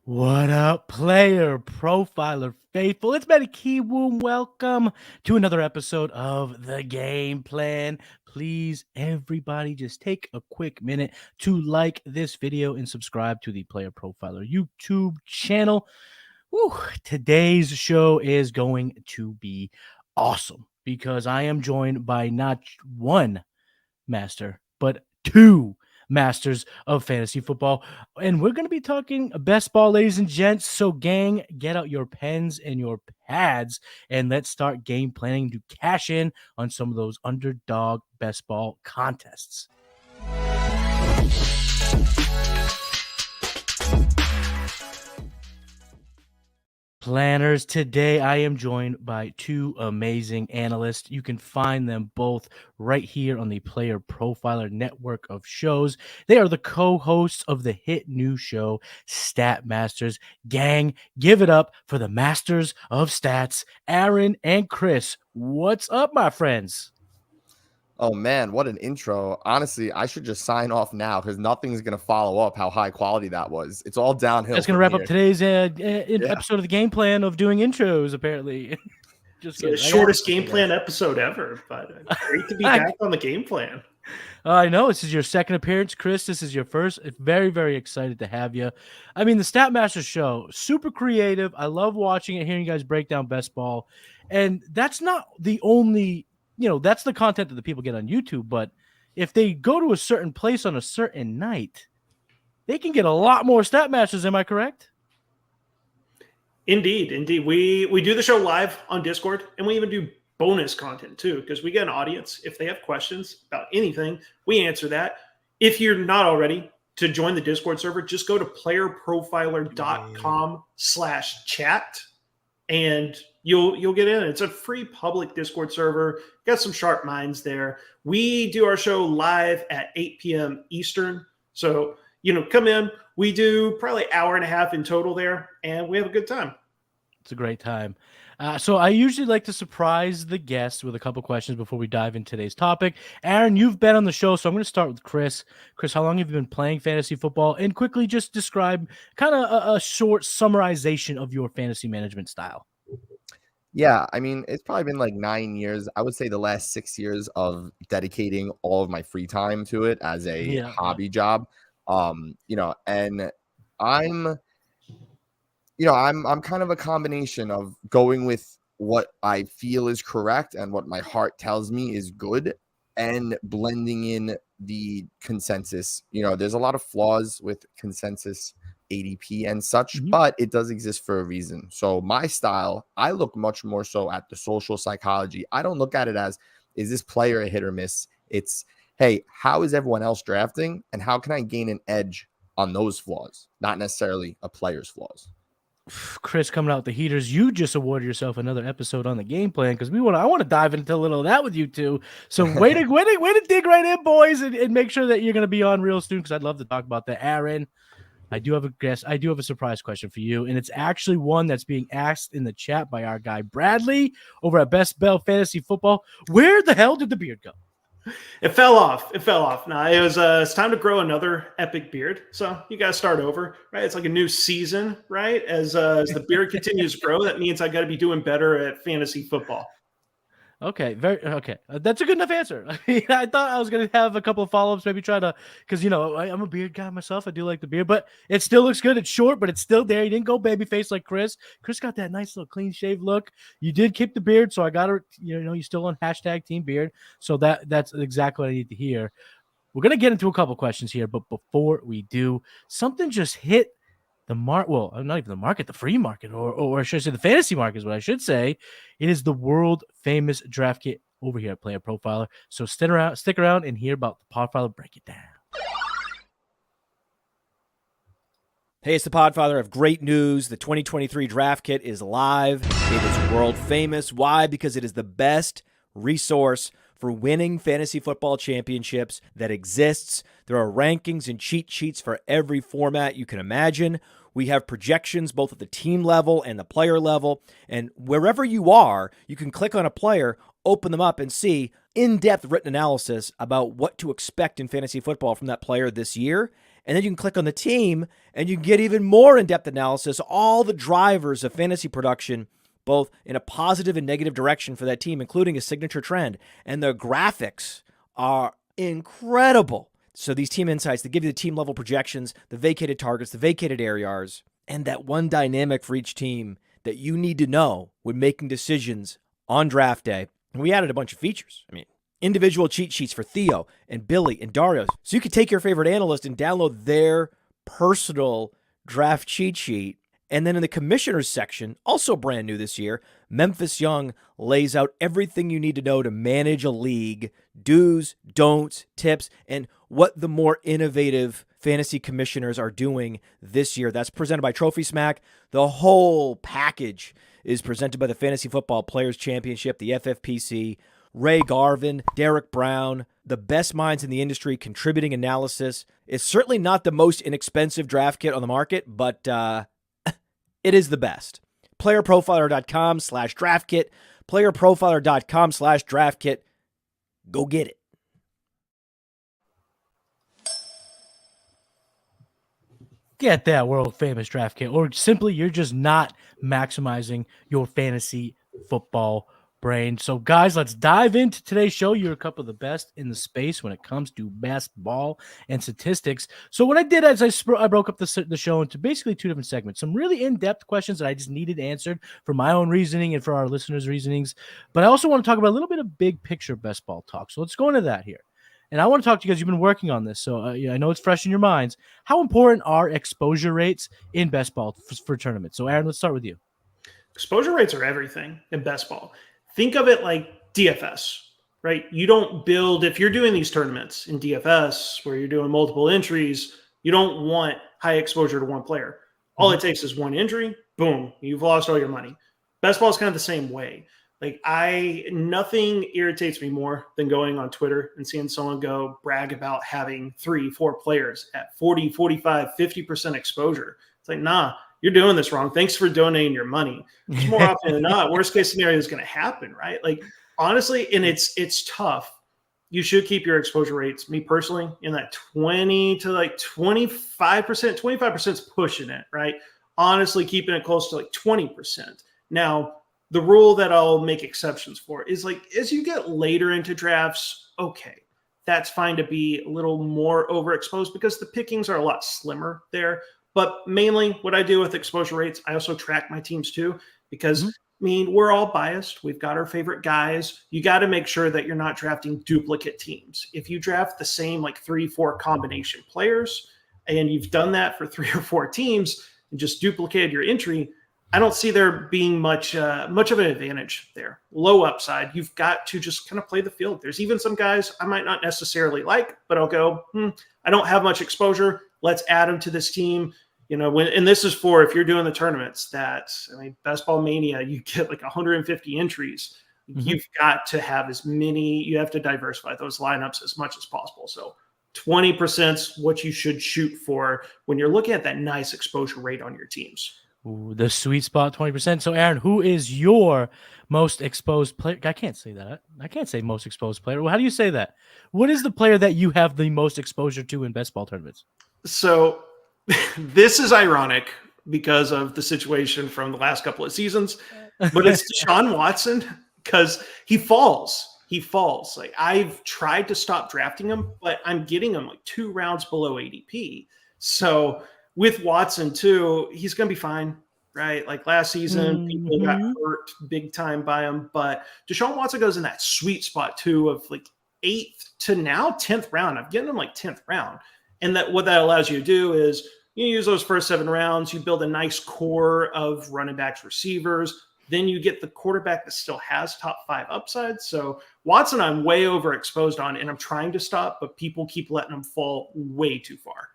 What up, player profiler faithful? It's Matty Kiwoom. Welcome to another episode of The Game Plan. Please, everybody, just take a quick minute to like this video and subscribe to the Player Profiler YouTube channel. Whew, today's show is going to be awesome because I am joined by not one master, but two masters of fantasy football. And we're going to be talking best ball, ladies and gents. So, gang, get out your pens and your pads and let's start game planning to cash in on some of those underdog best ball contests. Planners, today I am joined by two amazing analysts. You can find them both right here on the Player Profiler network of shows. They are the co-hosts of the hit new show, Stat Masters. Gang, give it up for the masters of stats, Aaron and Chris. What's up, my friends? Oh, man, what an intro. Honestly, I should just sign off now because nothing's going to follow up how high quality that was. It's all downhill. That's going to wrap up today's episode of the game plan of doing intros, apparently. Just the shortest game plan episode ever, but great to be back on the game plan. I know this is your second appearance, Chris. This is your first. Very, very excited to have you. I mean, the Statmaster show, super creative. I love watching it, hearing you guys break down best ball. And that's not the only, that's the content that the people get on YouTube. But if they go to a certain place on a certain night, they can get a lot more Statmasters. Am I correct? Indeed. We do the show live on Discord, and we even do bonus content too, because we get an audience. If they have questions about anything, we answer that. If you're not already to join the Discord server, just go to playerprofiler.com/chat and you'll get in. It's a free public Discord server. Got some sharp minds there. We do our show live at 8 p.m. Eastern. So, come in. We do probably an hour and a half in total there, and we have a good time. It's a great time. So I usually like to surprise the guests with a couple questions before we dive into today's topic. Aaron, you've been on the show, so I'm going to start with Chris. Chris, how long have you been playing fantasy football? And quickly just describe kind of a short summarization of your fantasy management style. Yeah, I mean, it's probably been like 9 years. I would say the last 6 years of dedicating all of my free time to it as a hobby job. And I'm kind of a combination of going with what I feel is correct and what my heart tells me is good and blending in the consensus. There's a lot of flaws with consensus ADP and such, but it does exist for a reason. So my style, I look much more so at the social psychology. I don't look at it as, is this player a hit or miss? It's, hey, how is everyone else drafting and how can I gain an edge on those flaws, not necessarily a player's flaws. Chris, coming out with the heaters, you just awarded yourself another episode on the game plan because I want to dive into a little of that with you two. So way to dig right in, boys, and make sure that you're going to be on real soon because I'd love to talk about that. Aaron, I do have a surprise question for you, and it's actually one that's being asked in the chat by our guy Bradley over at Best Bell Fantasy Football. Where the hell did the beard go? It fell off. It fell off. Now it's time to grow another epic beard. So you got to start over, right? It's like a new season, right? As the beard continues to grow, that means I got to be doing better at fantasy football. Okay, very okay. That's a good enough answer. I thought I was gonna have a couple of follow-ups, maybe try to, because I'm a beard guy myself. I do like the beard, but it still looks good. It's short, but it's still there. You didn't go baby face like Chris. Chris got that nice little clean shave look. You did keep the beard, so I got to, you still on hashtag Team Beard. So that's exactly what I need to hear. We're gonna get into a couple questions here, but before we do, something just hit the not even the market, the free market, or should I say the fantasy market is what I should say. It is the world famous draft kit over here at Player Profiler. So stick around and hear about the Podfather. Break it down. Hey, it's the Podfather. I have great news. The 2023 draft kit is live. It is world famous. Why? Because it is the best resource for winning fantasy football championships that exists. There are rankings and cheat sheets for every format you can imagine. We have projections both at the team level and the player level. And wherever you are, you can click on a player, open them up, and see in-depth written analysis about what to expect in fantasy football from that player this year. And then you can click on the team, and you can get even more in-depth analysis, all the drivers of fantasy production, both in a positive and negative direction for that team, including a signature trend. And the graphics are incredible. So these team insights, they give you the team level projections, the vacated targets, the vacated ARs, and that one dynamic for each team that you need to know when making decisions on draft day. And we added a bunch of features. Individual cheat sheets for Theo and Billy and Dario. So you could take your favorite analyst and download their personal draft cheat sheet. And then in the commissioners section, also brand new this year, Memphis Young lays out everything you need to know to manage a league, do's, don'ts, tips, and what the more innovative fantasy commissioners are doing this year. That's presented by Trophy Smack. The whole package is presented by the Fantasy Football Players Championship, the FFPC, Ray Garvin, Derek Brown, the best minds in the industry contributing analysis. It's certainly not the most inexpensive draft kit on the market, but it is the best. PlayerProfiler.com/draftkit. PlayerProfiler.com/draftkit. Go get it. Get that world famous draft kit, or simply you're just not maximizing your fantasy football brain. So guys, let's dive into today's show. You're a couple of the best in the space when it comes to best ball and statistics. So what I did is I broke up the show into basically two different segments, some really in-depth questions that I just needed answered for my own reasoning and for our listeners' reasonings. But I also want to talk about a little bit of big picture best ball talk. So let's go into that here. And I want to talk to you guys. You've been working on this, so I know it's fresh in your minds. How important are exposure rates in best ball for tournaments? So Aaron, let's start with you. Exposure rates are everything in best ball. Think of it like DFS, right? You don't build, if you're doing these tournaments in DFS where you're doing multiple entries, you don't want high exposure to one player. All it takes is one injury, boom, you've lost all your money. Best ball is kind of the same way. Like nothing irritates me more than going on Twitter and seeing someone go brag about having 3-4 players at 40, 45, 50% exposure. It's like, nah, you're doing this wrong. Thanks for donating your money. It's more often than not, worst case scenario is going to happen, right? Like honestly, and it's tough. You should keep your exposure rates, me personally, in that 20 to like 25%. 25% is pushing it, right? Honestly, keeping it close to like 20%. Now, the rule that I'll make exceptions for is like, as you get later into drafts, okay, that's fine to be a little more overexposed because the pickings are a lot slimmer there. But mainly what I do with exposure rates, I also track my teams too, because we're all biased. We've got our favorite guys. You got to make sure that you're not drafting duplicate teams. If you draft the same like 3-4 combination players and you've done that for 3 or 4 teams and just duplicated your entry, I don't see there being much of an advantage there. Low upside. You've got to just kind of play the field. There's even some guys I might not necessarily like, but I'll go, I don't have much exposure. Let's add them to this team. And this is for if you're doing the tournaments Best Ball Mania, you get like 150 entries. You've got to have you have to diversify those lineups as much as possible. So 20% is what you should shoot for when you're looking at that nice exposure rate on your teams. Ooh, the sweet spot, 20%. So, Aaron, who is your most exposed player? I can't say that. I can't say most exposed player. Well, how do you say that? What is the player that you have the most exposure to in best ball tournaments? So this is ironic because of the situation from the last couple of seasons, but it's Deshaun Watson because he falls. He falls. Like, I've tried to stop drafting him, but I'm getting him like 2 rounds below ADP. So with Watson too, he's going to be fine, right? Like last season, people got hurt big time by him, but Deshaun Watson goes in that sweet spot too of like 8th to now 10th round. I'm getting him like 10th round. And that what that allows you to do is you use those first 7 rounds, you build a nice core of running backs, receivers. Then you get the quarterback that still has top 5 upside. So Watson, I'm way overexposed on, and I'm trying to stop, but people keep letting him fall way too far.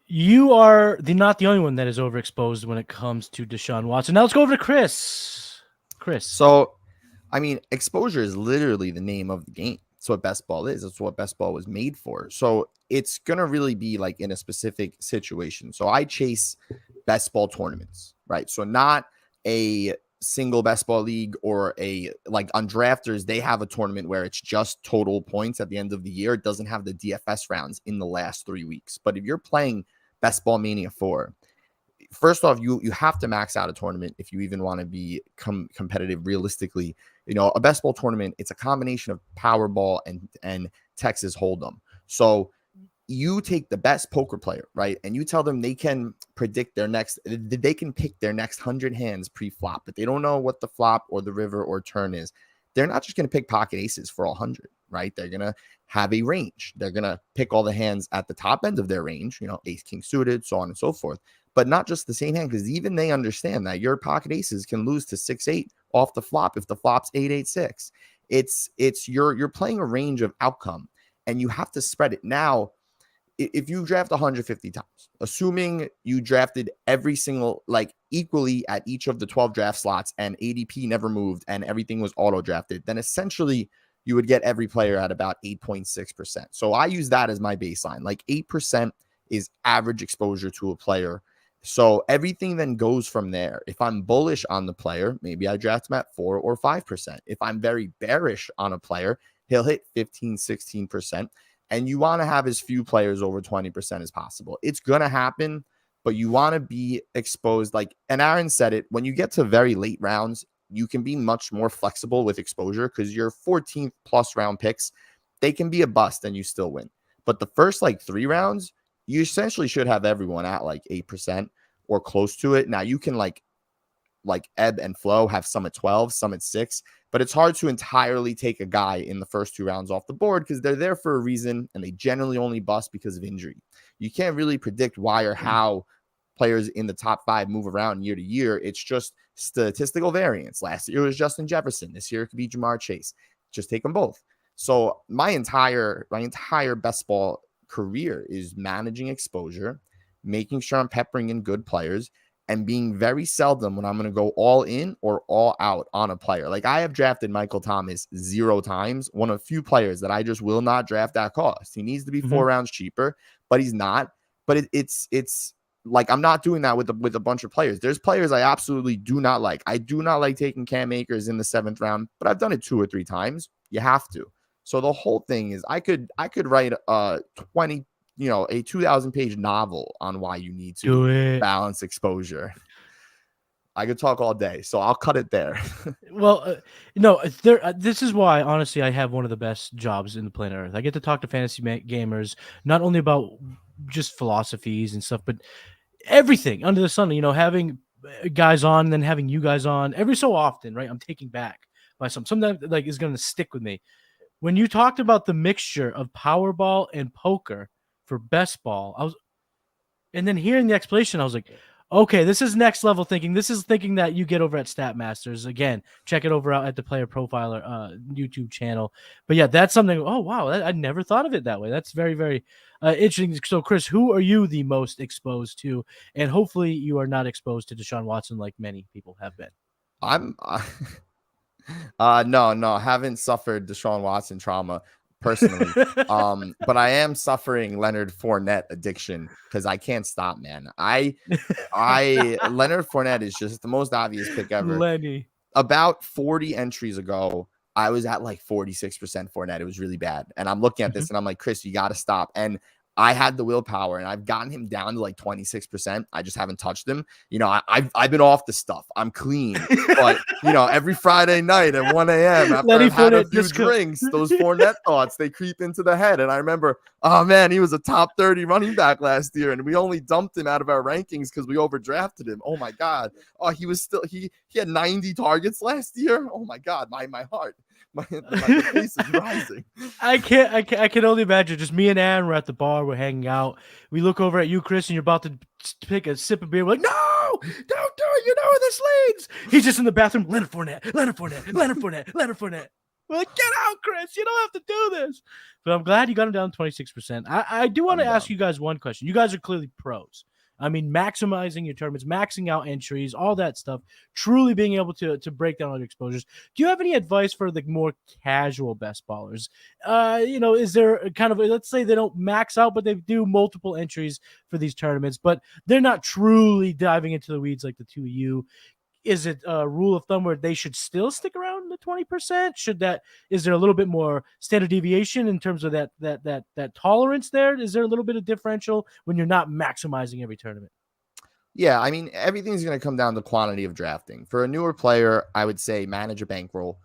You are not the only one that is overexposed when it comes to Deshaun Watson. Now let's go over to Chris. So, I mean, exposure is literally the name of the game. That's what best ball is. That's what best ball was made for. So it's going to really be like in a specific situation. So I chase best ball tournaments, right? So not a single best ball league or a like on drafters, they have a tournament where it's just total points at the end of the year. It doesn't have the DFS rounds in the last 3 weeks. But if you're playing Best Ball Mania 4, first off, you have to max out a tournament if you even want to be competitive realistically. You know, a best ball tournament, it's a combination of Powerball and Texas Hold'em. So you take the best poker player, right? And you tell them they can predict they can pick their next 100 hands pre-flop, but they don't know what the flop or the river or turn is. They're not just going to pick pocket aces for all 100, right? They're going to have a range. They're going to pick all the hands at the top end of their range, you know, ace, king suited, so on and so forth. But not just the same hand, because even they understand that your pocket aces can lose to 6-8 off the flop if the flop's 8-8-6. You're playing a range of outcome, and you have to spread it. Now, if you draft 150 times, assuming you drafted every single, like equally at each of the 12 draft slots and ADP never moved and everything was auto drafted, then essentially you would get every player at about 8.6%. So I use that as my baseline. Like 8% is average exposure to a player. So everything then goes from there. If I'm bullish on the player, maybe I draft him at 4 or 5%. If I'm very bearish on a player, he'll hit 15, 16%. And you want to have as few players over 20% as possible. It's going to happen, but you want to be exposed. Like, and Aaron said it, when you get to very late rounds, you can be much more flexible with exposure because your 14th plus round picks, they can be a bust and you still win. But the first like 3 rounds, you essentially should have everyone at like 8% or close to it. Now you can like ebb and flow, have some at 12, some at 6, but it's hard to entirely take a guy in the first 2 rounds off the board because they're there for a reason and they generally only bust because of injury. You can't really predict why or how players in the top 5 move around year to year. It's just statistical variance. Last year it was Justin Jefferson. This year it could be Jamar Chase. Just take them both. So my entire best ball career is managing exposure, making sure I'm peppering in good players, and being very seldom when I'm going to go all in or all out on a player. Like I have drafted Michael Thomas 0 times, one of few players that I just will not draft at cost. He needs to be 4 rounds cheaper, but he's not. But it's like I'm not doing that with a bunch of players. There's players I absolutely do not like. I do not like taking Cam Akers in the 7th round, but I've done it 2 or 3 times. You have to. So the whole thing is I could write a 2,000-page novel on why you need to balance exposure. I could talk all day, so I'll cut it there. Well, this is why, honestly, I have one of the best jobs in the planet Earth. I get to talk to fantasy gamers, not only about just philosophies and stuff, but everything under the sun, having guys on and then having you guys on every so often, right? I'm taking back by something that like is going to stick with me. When you talked about the mixture of Powerball and poker for best ball, and then hearing the explanation, I was like, okay, this is next level thinking. This is thinking that you get over at Statmasters. Again, check it over out at the PlayerProfiler YouTube channel. But yeah, that's something. Oh wow, I never thought of it that way. That's very, very interesting. So, Chris, who are you the most exposed to? And hopefully, you are not exposed to Deshaun Watson like many people have been. No, haven't suffered Deshaun Watson trauma. personally. But I am suffering Leonard Fournette addiction because I can't stop, man. I Leonard Fournette is just the most obvious pick ever. Lenny. About 40 entries ago, I was at like 46% Fournette. It was really bad. And I'm looking at this and I'm like, Chris, you got to stop. And I had the willpower and I've gotten him down to like 26%. I just haven't touched him. You know, I've been off the stuff. I'm clean. But, you know, every Friday night at 1 a.m. after I've had a few drinks, those Fournette thoughts, they creep into the head. And I remember, oh man, he was a top 30 running back last year. And we only dumped him out of our rankings because we overdrafted him. Oh my God. Oh, he was still, he had 90 targets last year. Oh my God, my heart. My face is rising. I can only imagine. Just me and Aaron were at the bar. We're hanging out. We look over at you, Chris, and you're about to take a sip of beer. We're like, no, don't do it. You know where this leads. He's just in the bathroom. Leonard Fournette. We're like, get out, Chris. You don't have to do this. But I'm glad you got him down 26%. I do want to ask you guys one question. You guys are clearly pros. I mean, maximizing your tournaments, maxing out entries, all that stuff, truly being able to break down all your exposures. Do you have any advice for the more casual best ballers? You know, is there kind of, let's say they don't max out, but they do multiple entries for these tournaments, but they're not truly diving into the weeds like the two of you. Is it a rule of thumb where they should still stick around the 20%? Is there a little bit more standard deviation in terms of that tolerance there? Is there a little bit of differential when you're not maximizing every tournament? Yeah, I mean, everything's going to come down to quantity of drafting. For a newer player, I would say manage a bankroll.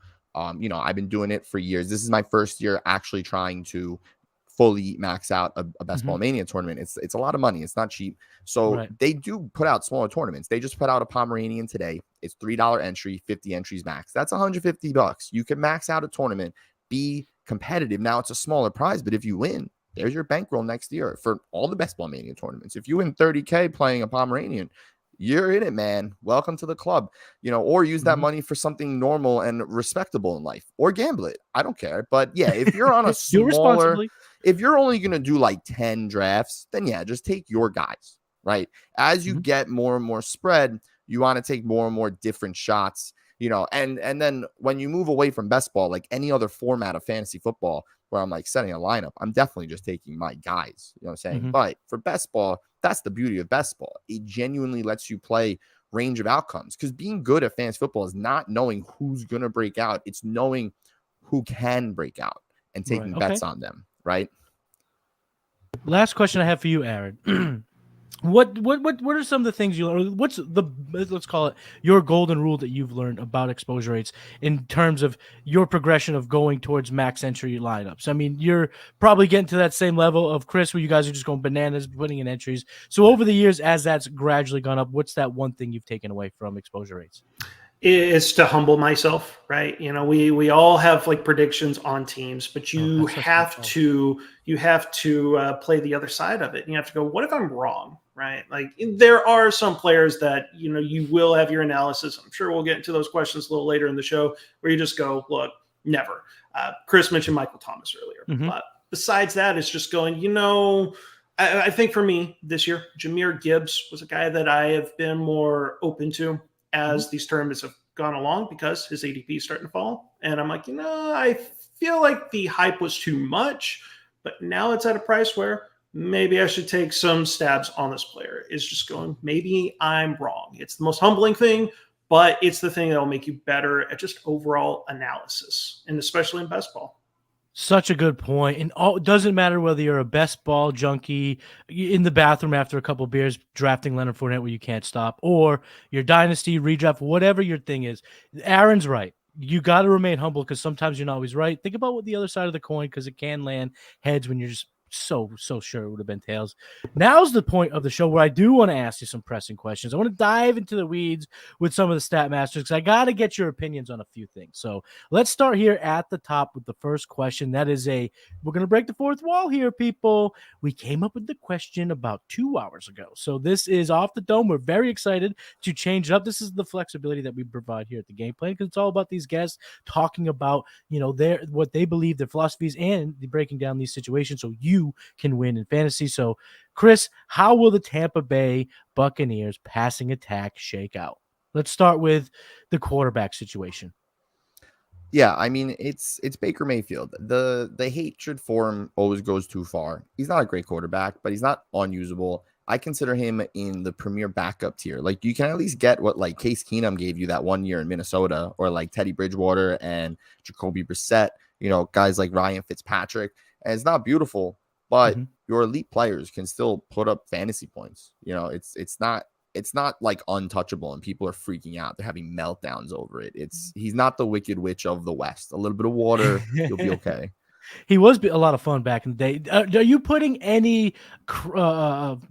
You know, I've been doing it for years. This is my first year actually trying to fully max out a best ball mania tournament. It's a lot of money. It's not cheap. So they do put out smaller tournaments. They just put out a Pomeranian today. It's $3 entry, 50 entries max. That's $150. You can max out a tournament, be competitive. Now it's a smaller prize, but if you win, there's your bankroll next year for all the best ball mania tournaments. If you win 30K playing a Pomeranian, you're in it, man. Welcome to the club. You know, or use that money for something normal and respectable in life, or gamble it. I don't care. But yeah, if you're on a smaller, if you're only going to do like 10 drafts, then yeah, just take your guys, right? As you get more and more spread, you want to take more and more different shots, you know, and then when you move away from best ball, like any other format of fantasy football, where I'm like setting a lineup, I'm definitely just taking my guys, you know what I'm saying? But for best ball, that's the beauty of best ball. It genuinely lets you play range of outcomes, because being good at fantasy football is not knowing who's going to break out. It's knowing who can break out and taking bets on them, right? Last question I have for you, Aaron. What are some of the things you learned? Let's call it your golden rule that you've learned about exposure rates in terms of your progression of going towards max entry lineups? I mean, you're probably getting to that same level of Chris where you guys are just going bananas, putting in entries. So over the years, as that's gradually gone up, what's that one thing you've taken away from exposure rates? Is to humble myself, right? You know, we all have like predictions on teams, but you have to play the other side of it. You have to go, what if I'm wrong, right? Like there are some players that, you know, you will have your analysis. I'm sure we'll get into those questions a little later in the show where you just go, look, never. Chris mentioned Michael Thomas earlier, but besides that, it's just going, you know, I think for me this year, Jahmyr Gibbs was a guy that I have been more open to as these tournaments have gone along, because his ADP is starting to fall. And I'm like, you know, I feel like the hype was too much, but now it's at a price where maybe I should take some stabs on this player. It's just going, maybe I'm wrong. It's the most humbling thing, but it's the thing that will make you better at just overall analysis, and especially in best ball. Such a good point. And it doesn't matter whether you're a best ball junkie in the bathroom after a couple of beers drafting Leonard Fournette where you can't stop, or your dynasty redraft, whatever your thing is. Aaron's right. You got to remain humble, because sometimes you're not always right. Think about what the other side of the coin, because it can land heads when you're just so sure it would have been tails. Now's the point of the show where I do want to ask you some pressing questions. I want to dive into the weeds with some of the stat masters, because I got to get your opinions on a few things. So let's start here at the top with the first question. That is we're going to break the fourth wall here, people. We came up with the question about 2 hours ago. So this is off the dome. We're very excited to change it up. This is the flexibility that we provide here at the Game Plan, because it's all about these guests talking about, you know, what they believe, their philosophies, and breaking down these situations so you can win in fantasy. So, Chris, how will the Tampa Bay Buccaneers passing attack shake out? Let's start with the quarterback situation. Yeah, I mean it's Baker Mayfield. The hatred for him always goes too far. He's not a great quarterback, but he's not unusable. I consider him in the premier backup tier. Like you can at least get what like Case Keenum gave you that 1 year in Minnesota, or like Teddy Bridgewater and Jacoby Brissett. Guys like Ryan Fitzpatrick. And it's not beautiful, but your elite players can still put up fantasy points. It's not like untouchable and people are freaking out. They're having meltdowns over it. He's not the Wicked Witch of the West. A little bit of water, you'll be okay. He was a lot of fun back in the day. Are you putting any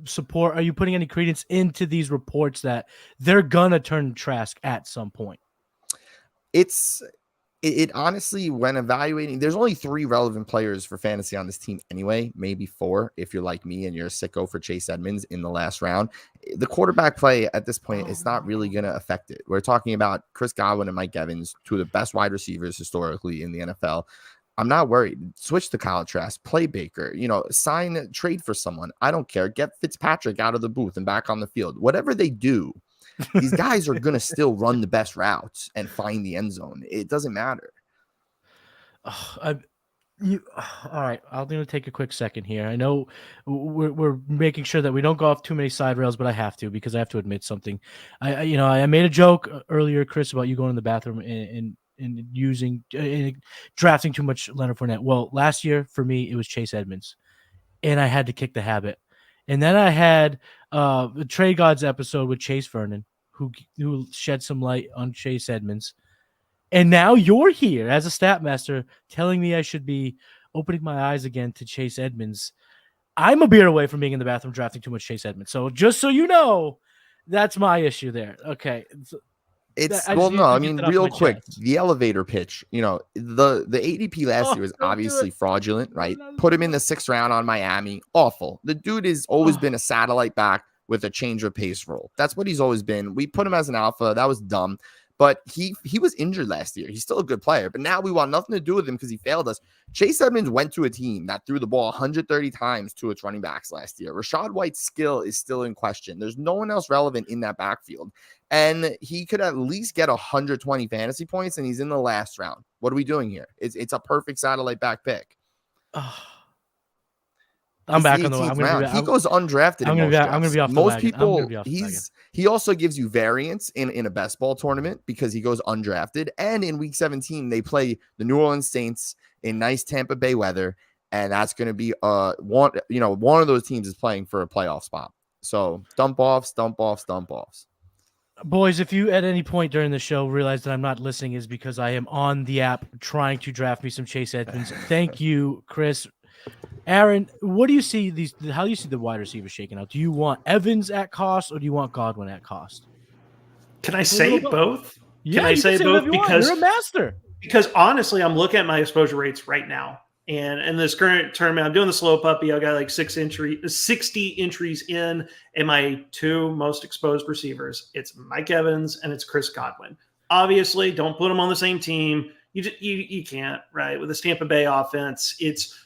support? Are you putting any credence into these reports that they're gonna turn Trask at some point? It honestly, when evaluating, there's only 3 relevant players for fantasy on this team anyway, maybe 4 if you're like me and you're a sicko for Chase Edmonds in the last round. The quarterback play at this point is not really going to affect it. We're talking about Chris Godwin and Mike Evans, 2 of the best wide receivers historically in the NFL. I'm not worried. Switch to Kyle Trask, play Baker, sign, trade for someone. I don't care. Get Fitzpatrick out of the booth and back on the field. Whatever they do, these guys are going to still run the best routes and find the end zone. It doesn't matter. All right. I'm going to take a quick second here. I know we're making sure that we don't go off too many side rails, but I have to because I have to admit something. I made a joke earlier, Chris, about you going in the bathroom and using drafting too much Leonard Fournette. Well, last year for me, it was Chase Edmonds, and I had to kick the habit. And then I had the Trade Gods episode with Chase Vernon, who shed some light on Chase Edmonds. And now you're here as a stat master telling me I should be opening my eyes again to Chase Edmonds. I'm a beer away from being in the bathroom drafting too much Chase Edmonds. So just so you know, that's my issue there. Okay. Real quick, the elevator pitch, the ADP last year was obviously fraudulent, right? Put him in the 6th round on Miami. Awful. The dude has always been a satellite back with a change of pace role. That's what he's always been. We put him as an alpha. That was dumb. But he was injured last year. He's still a good player. But now we want nothing to do with him because he failed us. Chase Edmonds went to a team that threw the ball 130 times to its running backs last year. Rashad White's skill is still in question. There's no one else relevant in that backfield. And he could at least get 120 fantasy points, and he's in the last round. What are we doing here? It's a perfect satellite back pick. I'm back on the round. He goes undrafted. I'm going to be off most people. He also gives you variance in a best ball tournament because he goes undrafted. And in week 17, they play the New Orleans Saints in nice Tampa Bay weather, and that's going to be one of those teams is playing for a playoff spot. So dump offs. Boys, if you at any point during the show realize that I'm not listening, is because I am on the app trying to draft me some Chase Edmonds. Thank you, Chris. Aaron, what do you see how do you see the wide receivers shaking out? Do you want Evans at cost or do you want Godwin at cost? Can I say both? Yeah, can I say both? Because you're a master. Because honestly, I'm looking at my exposure rates right now. And in this current tournament, I'm doing the slow puppy. I got like 60 entries in, and my 2 most exposed receivers. It's Mike Evans and it's Chris Godwin. Obviously, don't put them on the same team. You can't, right? With the Tampa Bay offense,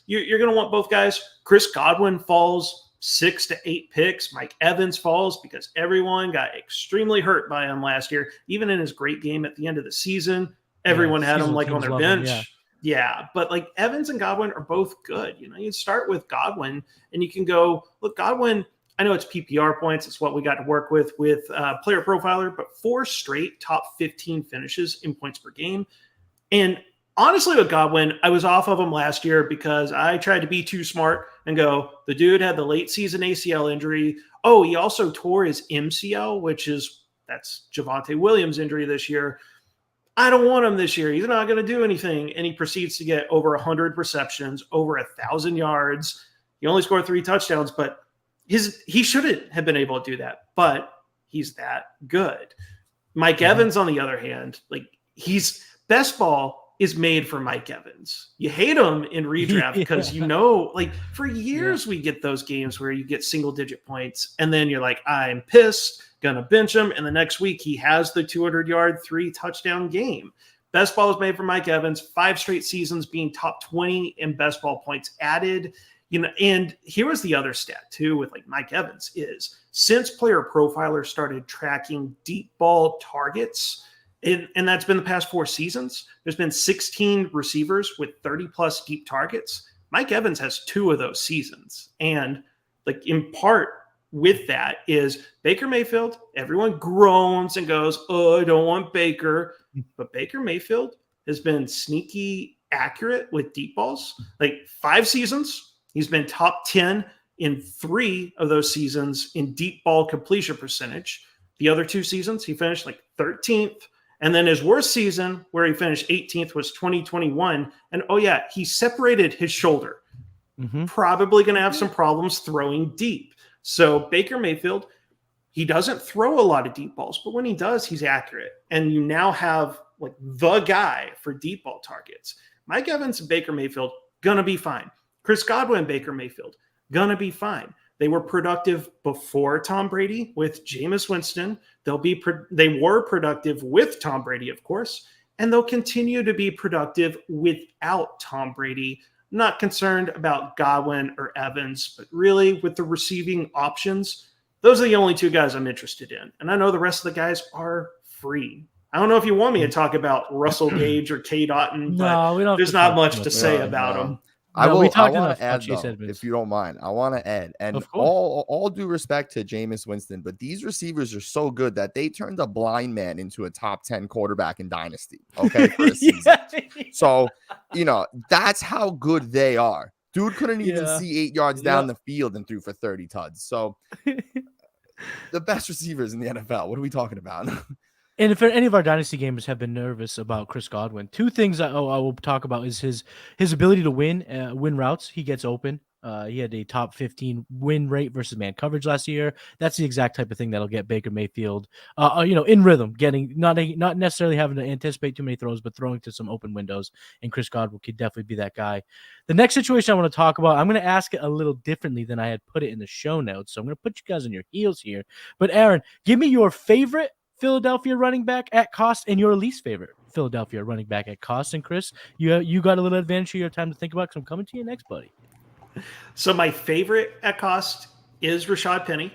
you're going to want both guys. Chris Godwin falls 6 to 8 picks. Mike Evans falls because everyone got extremely hurt by him last year. Even in his great game at the end of the season, everyone had him like on their bench. Yeah, but like Evans and Godwin are both good. You start with Godwin and you can go, look, Godwin, I know it's PPR points. It's what we got to work with PlayerProfiler, but 4 straight top 15 finishes in points per game. And honestly, with Godwin, I was off of him last year because I tried to be too smart and go, the dude had the late season ACL injury. Oh, he also tore his MCL, that's Javonte Williams' injury this year. I don't want him this year. He's not going to do anything. And he proceeds to get over 100 receptions, over 1,000 yards. He only scored 3 touchdowns, but he shouldn't have been able to do that. But he's that good. Mike Evans, on the other hand, best ball is made for Mike Evans. You hate him in redraft because for years we get those games where you get single-digit points, and then you're like, I'm pissed, gonna bench him, and the next week he has the 200-yard, 3-touchdown game. Best ball is made for Mike Evans. 5 straight seasons being top 20 in best ball points added. And here was the other stat too with Mike Evans is since Player Profiler started tracking deep ball targets And that's been the past 4 seasons. There's been 16 receivers with 30-plus deep targets. Mike Evans has 2 of those seasons. And like in part with that is Baker Mayfield. Everyone groans and goes, oh, I don't want Baker. But Baker Mayfield has been sneaky accurate with deep balls. Like 5 seasons, he's been top 10 in 3 of those seasons in deep ball completion percentage. The other 2 seasons, he finished like 13th. And then his worst season, where he finished 18th, was 2021. And oh yeah, he separated his shoulder. Probably going to have some problems throwing deep. So Baker Mayfield, he doesn't throw a lot of deep balls, but when he does, he's accurate. And you now have like the guy for deep ball targets. Mike Evans and Baker Mayfield, going to be fine. Chris Godwin and Baker Mayfield, going to be fine. They were productive before Tom Brady with Jameis Winston. They were productive with Tom Brady, of course, and they'll continue to be productive without Tom Brady. Not concerned about Godwin or Evans, but really with the receiving options, those are the only 2 guys I'm interested in. And I know the rest of the guys are free. I don't know if you want me to talk about Russell Gage or K. Dotton, but we don't there's not much to say about them. I we want talked to enough add, about Chase though, Edmonds. if you don't mind, I want to add, and Of course. all due respect to Jameis Winston, but these receivers are so good that they turned a blind man into a top 10 quarterback in Dynasty, okay, for a season. So, that's how good they are. Dude couldn't even see 8 yards down the field and threw for 30 tuds. So, the best receivers in the NFL. What are we talking about? And if any of our Dynasty gamers have been nervous about Chris Godwin, 2 things I will talk about is his ability to win routes. He gets open. He had a top 15 win rate versus man coverage last year. That's the exact type of thing that'll get Baker Mayfield, in rhythm, getting not necessarily having to anticipate too many throws, but throwing to some open windows. And Chris Godwin could definitely be that guy. The next situation I want to talk about, I'm going to ask it a little differently than I had put it in the show notes. So I'm going to put you guys on your heels here. But Aaron, give me your favorite Philadelphia running back at cost and your least favorite Philadelphia running back at cost. And Chris, you got a little advantage here, time to think about, because I'm coming to you next, buddy. So my favorite at cost is Rashad Penny,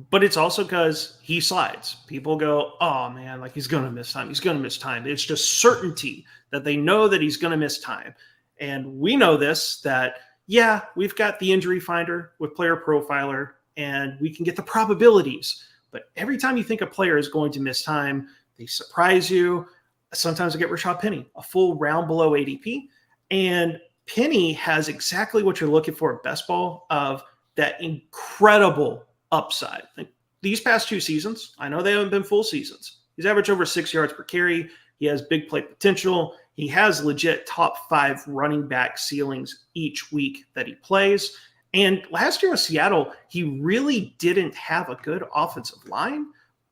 but it's also because he slides. People go, oh man, like he's going to miss time. He's going to miss time. It's just certainty that they know that he's going to miss time. And we know this, that, yeah, we've got the injury finder with PlayerProfiler, and we can get the probabilities. But every time you think a player is going to miss time, they surprise you. Sometimes I get Rashad Penny, a full round below ADP. And Penny has exactly what you're looking for at best ball, of that incredible upside. Like these past 2 seasons, I know they haven't been full seasons. He's averaged over 6 yards per carry. He has big play potential. He has legit top 5 running back ceilings each week that he plays. And last year with Seattle, he really didn't have a good offensive line,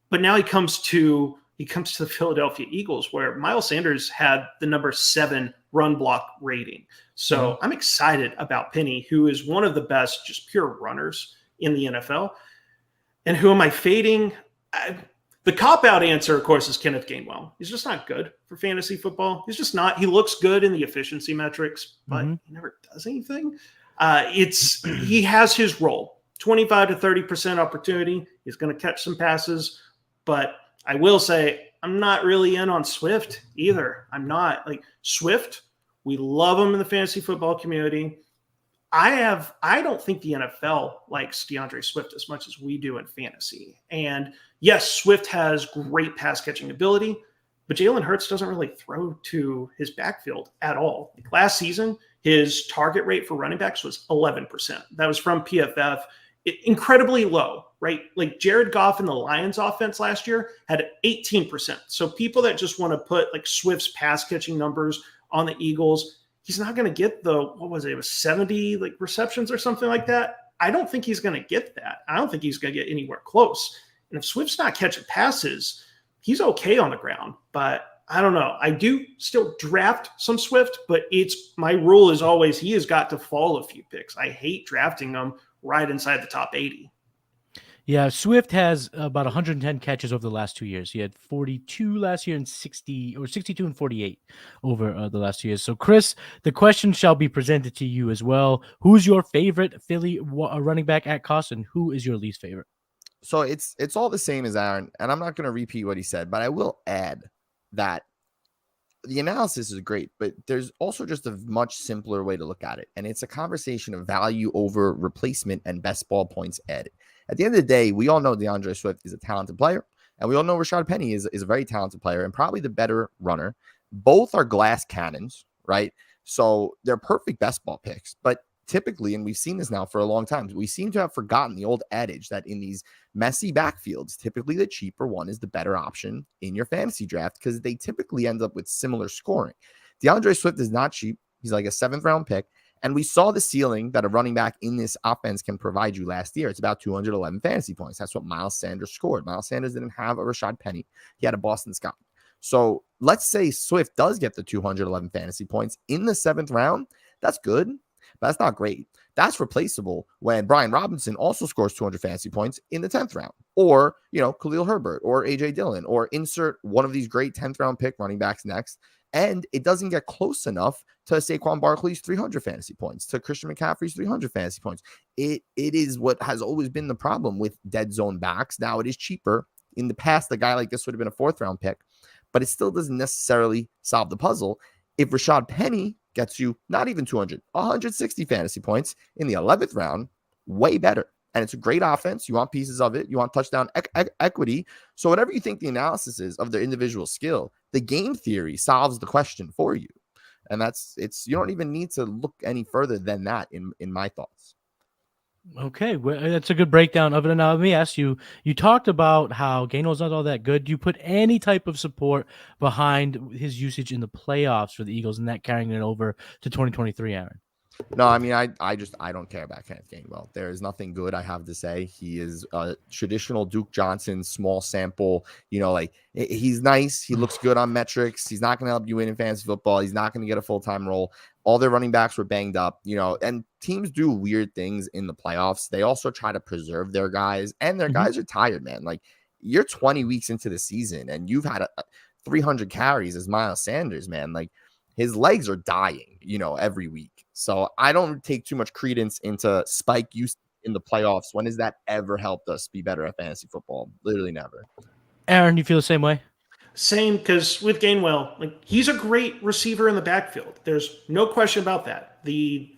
but now he comes to the Philadelphia Eagles, where Miles Sanders had the number 7 run block rating. So I'm excited about Penny, who is one of the best just pure runners in the NFL. And who am I fading? The cop-out answer, of course, is Kenneth Gainwell. He's just not good for fantasy football. He's just not. He looks good in the efficiency metrics, but he never does anything. He has his role, 25 to 30% opportunity. He's going to catch some passes, but I will say I'm not really in on Swift either. I'm not. Like Swift, we love him in the fantasy football community. I don't think the NFL likes DeAndre Swift as much as we do in fantasy. And yes, Swift has great pass catching ability, but Jalen Hurts doesn't really throw to his backfield at all. Like last season, his target rate for running backs was 11%. That was from PFF. Incredibly low, right? Like Jared Goff in the Lions offense last year had 18%. So people that just want to put like Swift's pass catching numbers on the Eagles, he's not going to get it was 70 like receptions or something like that. I don't think he's going to get that. I don't think he's going to get anywhere close. And if Swift's not catching passes, he's okay on the ground, but I don't know. I do still draft some Swift, but my rule is always he has got to fall a few picks. I hate drafting him right inside the top 80. Yeah, Swift has about 110 catches over the last 2 years. He had 42 last year and 62 and 48 over the last 2 years. So, Chris, the question shall be presented to you as well. Who's your favorite Philly running back at cost, and who is your least favorite? So it's all the same as Aaron, and I'm not going to repeat what he said, but I will add that the analysis is great, but there's also just a much simpler way to look at it. And it's a conversation of value over replacement and best ball points added. At the end of the day, we all know DeAndre Swift is a talented player. And we all know Rashad Penny is a very talented player and probably the better runner. Both are glass cannons, right? So they're perfect best ball picks. But typically, and we've seen this now for a long time, we seem to have forgotten the old adage that in these messy backfields, typically the cheaper one is the better option in your fantasy draft because they typically end up with similar scoring. DeAndre Swift is not cheap. He's like a 7th round pick. And we saw the ceiling that a running back in this offense can provide you last year. It's about 211 fantasy points. That's what Miles Sanders scored. Miles Sanders didn't have a Rashad Penny. He had a Boston Scott. So let's say Swift does get the 211 fantasy points in the 7th round. That's good, but that's not great. That's replaceable when Brian Robinson also scores 200 fantasy points in the 10th round. Or, Khalil Herbert or A.J. Dillon, or insert one of these great 10th round pick running backs next. And it doesn't get close enough to Saquon Barkley's 300 fantasy points, to Christian McCaffrey's 300 fantasy points. It is what has always been the problem with dead zone backs. Now it is cheaper. In the past, a guy like this would have been a 4th round pick, but it still doesn't necessarily solve the puzzle. If Rashad Penny gets you not even 200, 160 fantasy points in the 11th round, way better. And it's a great offense. You want pieces of it. You want touchdown equity. So whatever you think the analysis is of their individual skill, the game theory solves the question for you. And you don't even need to look any further than that in my thoughts. Okay, well, that's a good breakdown of it. Now, let me ask you, you talked about how Gainwell's not all that good. Do you put any type of support behind his usage in the playoffs for the Eagles and that carrying it over to 2023, Aaron? No, I mean, I don't care about Kenneth Gainwell. There is nothing good I have to say. He is a traditional Duke Johnson, small sample. He's nice. He looks good on metrics. He's not going to help you win in fantasy football. He's not going to get a full-time role. All their running backs were banged up, and teams do weird things in the playoffs. They also try to preserve their guys, and their guys are tired, man. Like, you're 20 weeks into the season, and you've had 300 carries as Miles Sanders, man. Like, his legs are dying, every week. So I don't take too much credence into spike use in the playoffs. When has that ever helped us be better at fantasy football? Literally never. Aaron, do you feel the same way? Same, because with Gainwell, he's a great receiver in the backfield. There's no question about that. The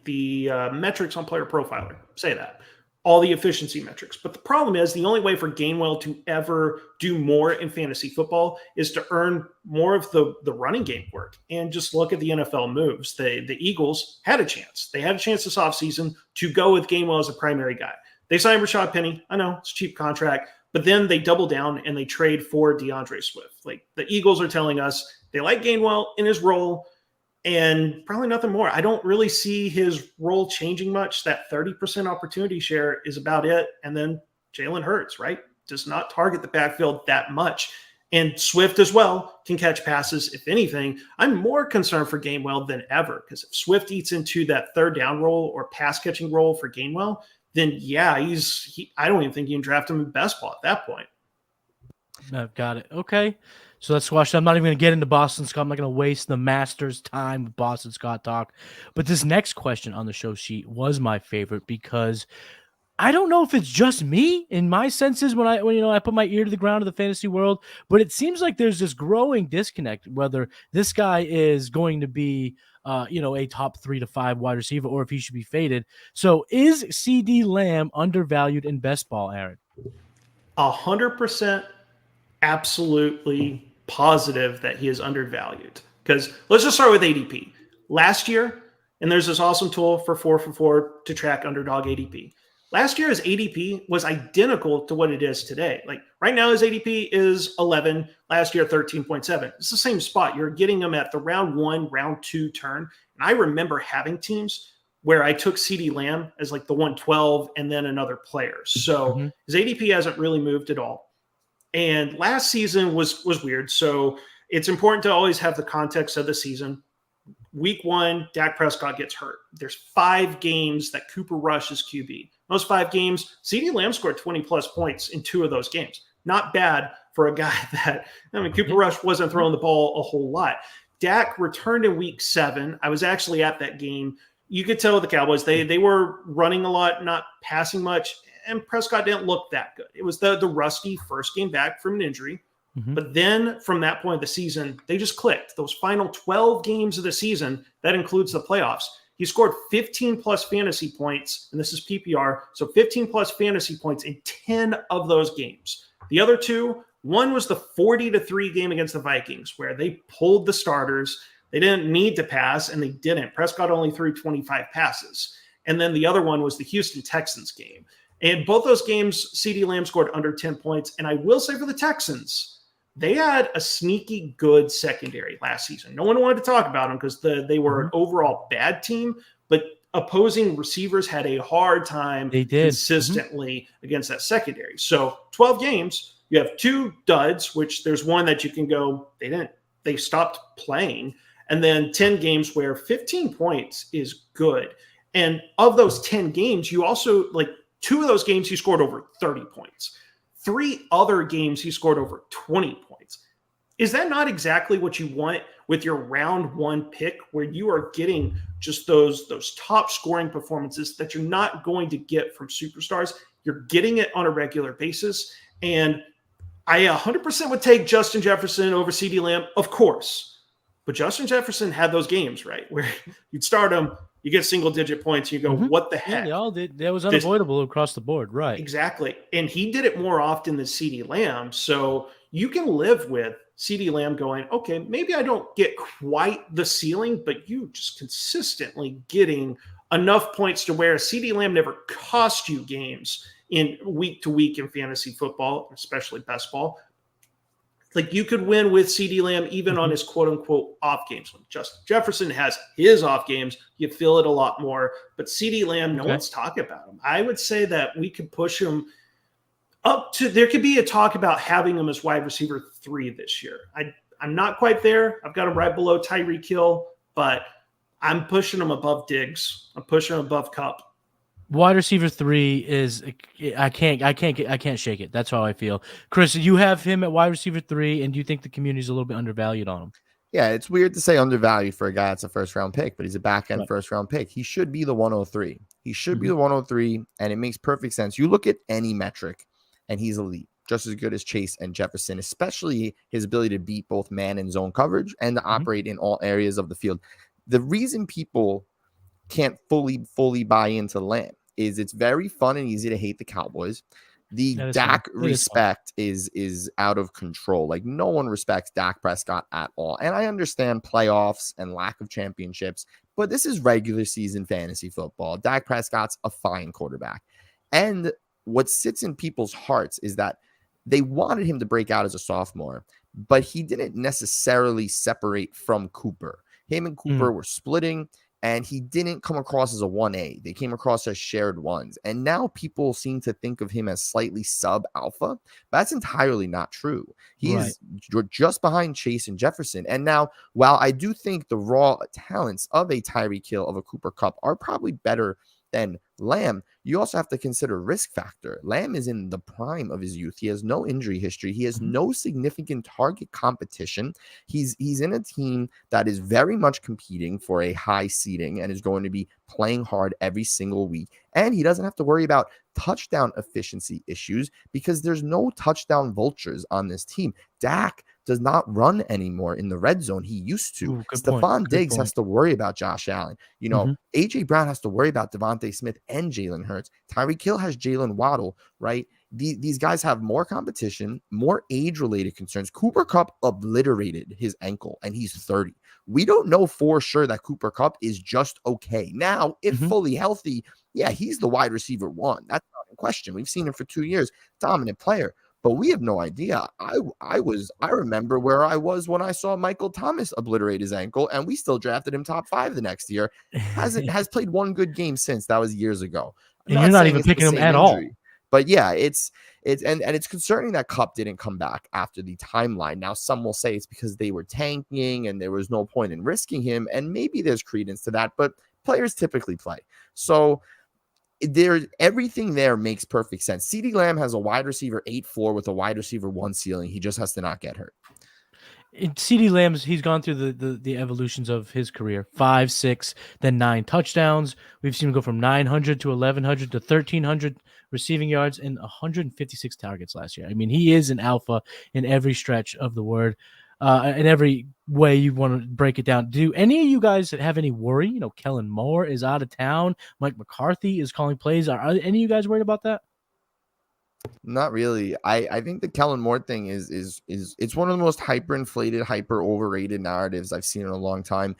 metrics on PlayerProfiler say that. All the efficiency metrics. But the problem is the only way for Gainwell to ever do more in fantasy football is to earn more of the running game work. And just look at the NFL moves. The Eagles had a chance. They had a chance this offseason to go with Gainwell as a primary guy. They signed Rashad Penny. I know, it's a cheap contract. But then they double down and they trade for DeAndre Swift. Like, the Eagles are telling us they like Gainwell in his role and probably nothing more. I don't really see his role changing much. That 30% opportunity share is about it. And then Jalen Hurts, right? Does not target the backfield that much. And Swift as well can catch passes. If anything, I'm more concerned for Gainwell than ever, because if Swift eats into that 3rd down role or pass catching role for Gainwell, then yeah, I don't even think you can draft him in best ball at that point. I've got it. Okay. So let's squash that. I'm not even going to get into Boston Scott. I'm not going to waste the Masters' time with Boston Scott talk. But this next question on the show sheet was my favorite because I don't know if it's just me in my senses when I put my ear to the ground of the fantasy world, but it seems like there's this growing disconnect whether this guy is going to be a top 3 to 5 wide receiver or if he should be faded. So is CeeDee Lamb undervalued in best ball, Aaron? 100% absolutely positive that he is undervalued. Because let's just start with ADP. Last year, and there's this awesome tool for 4for4 to track underdog ADP. Last year, his ADP was identical to what it is today. Like, right now, his ADP is 11. Last year, 13.7. It's the same spot. You're getting him at the round 1, round 2 turn. And I remember having teams where I took CeeDee Lamb as like the 112 and then another player. So his ADP hasn't really moved at all. And last season was weird. So it's important to always have the context of the season. Week 1, Dak Prescott gets hurt. There's 5 games that Cooper Rush is QB. Those 5 games, CeeDee Lamb scored 20-plus points in 2 of those games. Not bad for a guy Cooper Rush wasn't throwing the ball a whole lot. Dak returned in week 7. I was actually at that game. You could tell the Cowboys, they were running a lot, not passing much, and Prescott didn't look that good. It was the rusty first game back from an injury. But then from that point of the season, they just clicked. Those final 12 games of the season, that includes the playoffs, he scored 15 plus fantasy points, and this is PPR, so 15 plus fantasy points in 10 of those games. The other two, one was the 40-3 game against the Vikings, where they pulled the starters. They didn't need to pass, and they didn't. Prescott only threw 25 passes. And then the other one was the Houston Texans game. And both those games, CeeDee Lamb scored under 10 points. And I will say for the Texans, they had a sneaky good secondary last season. No one wanted to talk about them because they were an overall bad team, but opposing receivers had a hard time consistently against that secondary. So 12 games, you have 2 duds, which there's one that you can go, they stopped playing. And then 10 games where 15 points is good. And of those 10 games, you also, 2 of those games, he scored over 30 points. 3 other games, he scored over 20 points. Is that not exactly what you want with your round 1 pick, where you are getting just those top scoring performances that you're not going to get from superstars? You're getting it on a regular basis. And I 100% would take Justin Jefferson over CeeDee Lamb, of course. But Justin Jefferson had those games, right, where you'd start him, you get single-digit points, and you go, what the heck? Yeah, they all did. That was unavoidable across the board, right? Exactly. And he did it more often than CeeDee Lamb. So you can live with CeeDee Lamb going, okay, maybe I don't get quite the ceiling, but you just consistently getting enough points to where CeeDee Lamb never cost you games in week to week in fantasy football, especially best ball. You could win with CeeDee Lamb even on his quote-unquote off games. When Justin Jefferson has his off games, you feel it a lot more. But CeeDee Lamb, no one's talking about him. I would say that we could push him up to – there could be a talk about having him as wide receiver 3 this year. I'm not quite there. I've got him right below Tyreek Hill, but I'm pushing him above Diggs. I'm pushing him above Kupp. Wide receiver 3 is I can't shake it. That's how I feel. Chris, you have him at wide receiver 3, and do you think the community is a little bit undervalued on him? Yeah, it's weird to say undervalued for a guy that's a first-round pick, but he's a back-end first-round pick. He should be the 103. He should be the 103, and it makes perfect sense. You look at any metric, and he's elite, just as good as Chase and Jefferson, especially his ability to beat both man and zone coverage and to operate in all areas of the field. The reason people can't fully buy into Lamb is it's very fun and easy to hate the Cowboys. The Dak respect is out of control. No one respects Dak Prescott at all. And I understand playoffs and lack of championships, but this is regular season fantasy football. Dak Prescott's a fine quarterback. And what sits in people's hearts is that they wanted him to break out as a sophomore, but he didn't necessarily separate from Cooper. Him and Cooper were splitting, and he didn't come across as a 1A. They came across as shared ones. And now people seem to think of him as slightly sub-alpha. That's entirely not true. He's just behind Chase and Jefferson. And now, while I do think the raw talents of a Tyreek Hill, of a Cooper Kupp, are probably better than Lamb, you also have to consider risk factor. Lamb is in the prime of his youth. He has no injury history. He has no significant target competition. He's in a team that is very much competing for a high seeding and is going to be playing hard every single week. And he doesn't have to worry about touchdown efficiency issues because there's no touchdown vultures on this team. Dak does not run anymore in the red zone. He used to. Stephon Diggs has to worry about Josh Allen. AJ Brown has to worry about Devontae Smith and Jalen Hurts. Tyreek Hill has Jalen Waddle, right? These guys have more competition, more age-related concerns. Cooper Kupp obliterated his ankle, and he's 30. We don't know for sure that Cooper Kupp is just okay. Now, if fully healthy, yeah, he's the wide receiver 1. That's not in question. We've seen him for 2 years, dominant player. But we have no idea. I remember where I was when I saw Michael Thomas obliterate his ankle, and we still drafted him top 5 the next year. Has played one good game since. That was years ago. And you're not even picking him at all. But yeah, it's concerning that Kupp didn't come back after the timeline. Now, some will say it's because they were tanking and there was no point in risking him, and maybe there's credence to that. But players typically play, so everything there makes perfect sense. CeeDee Lamb has a wide receiver 8-4 with a wide receiver 1 ceiling. He just has to not get hurt. CeeDee Lamb's, he's gone through the evolutions of his career. 5, 6, then 9 touchdowns. We've seen him go from 900 to 1,100 to 1,300 receiving yards and 156 targets last year. I mean, he is an alpha in every stretch of the word, in every way you want to break it down. Do any of you guys have any worry? You know, Kellen Moore is out of town. Mike McCarthy is calling plays. Are any of you guys worried about that? Not really. I think the Kellen Moore thing is it's one of the most hyperinflated, hyper overrated narratives I've seen in a long time.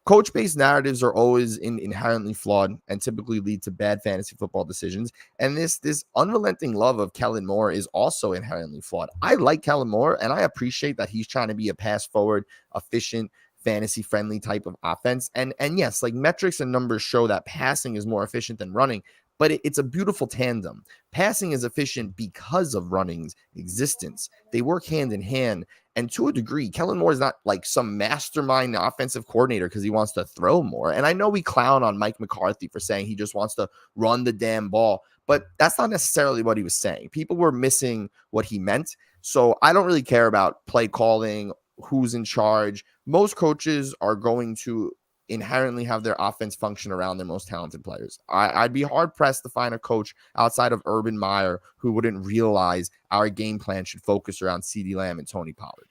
Coach-based narratives are always inherently flawed and typically lead to bad fantasy football decisions. And this unrelenting love of Kellen Moore is also inherently flawed. I like Kellen Moore, and I appreciate that he's trying to be a pass-forward, efficient, fantasy-friendly type of offense. And yes, like metrics and numbers show that passing is more efficient than running, but it's a beautiful tandem. Passing is efficient because of running's existence. They work hand in hand. And to a degree, Kellen Moore is not like some mastermind offensive coordinator because he wants to throw more. And I know we clown on Mike McCarthy for saying he just wants to run the damn ball, but that's not necessarily what he was saying. People were missing what he meant. So I don't really care about play calling, who's in charge. Most coaches are going to inherently have their offense function around their most talented players. I'd be hard pressed to find a coach outside of Urban Meyer who wouldn't realize our game plan should focus around CeeDee Lamb and Tony Pollard.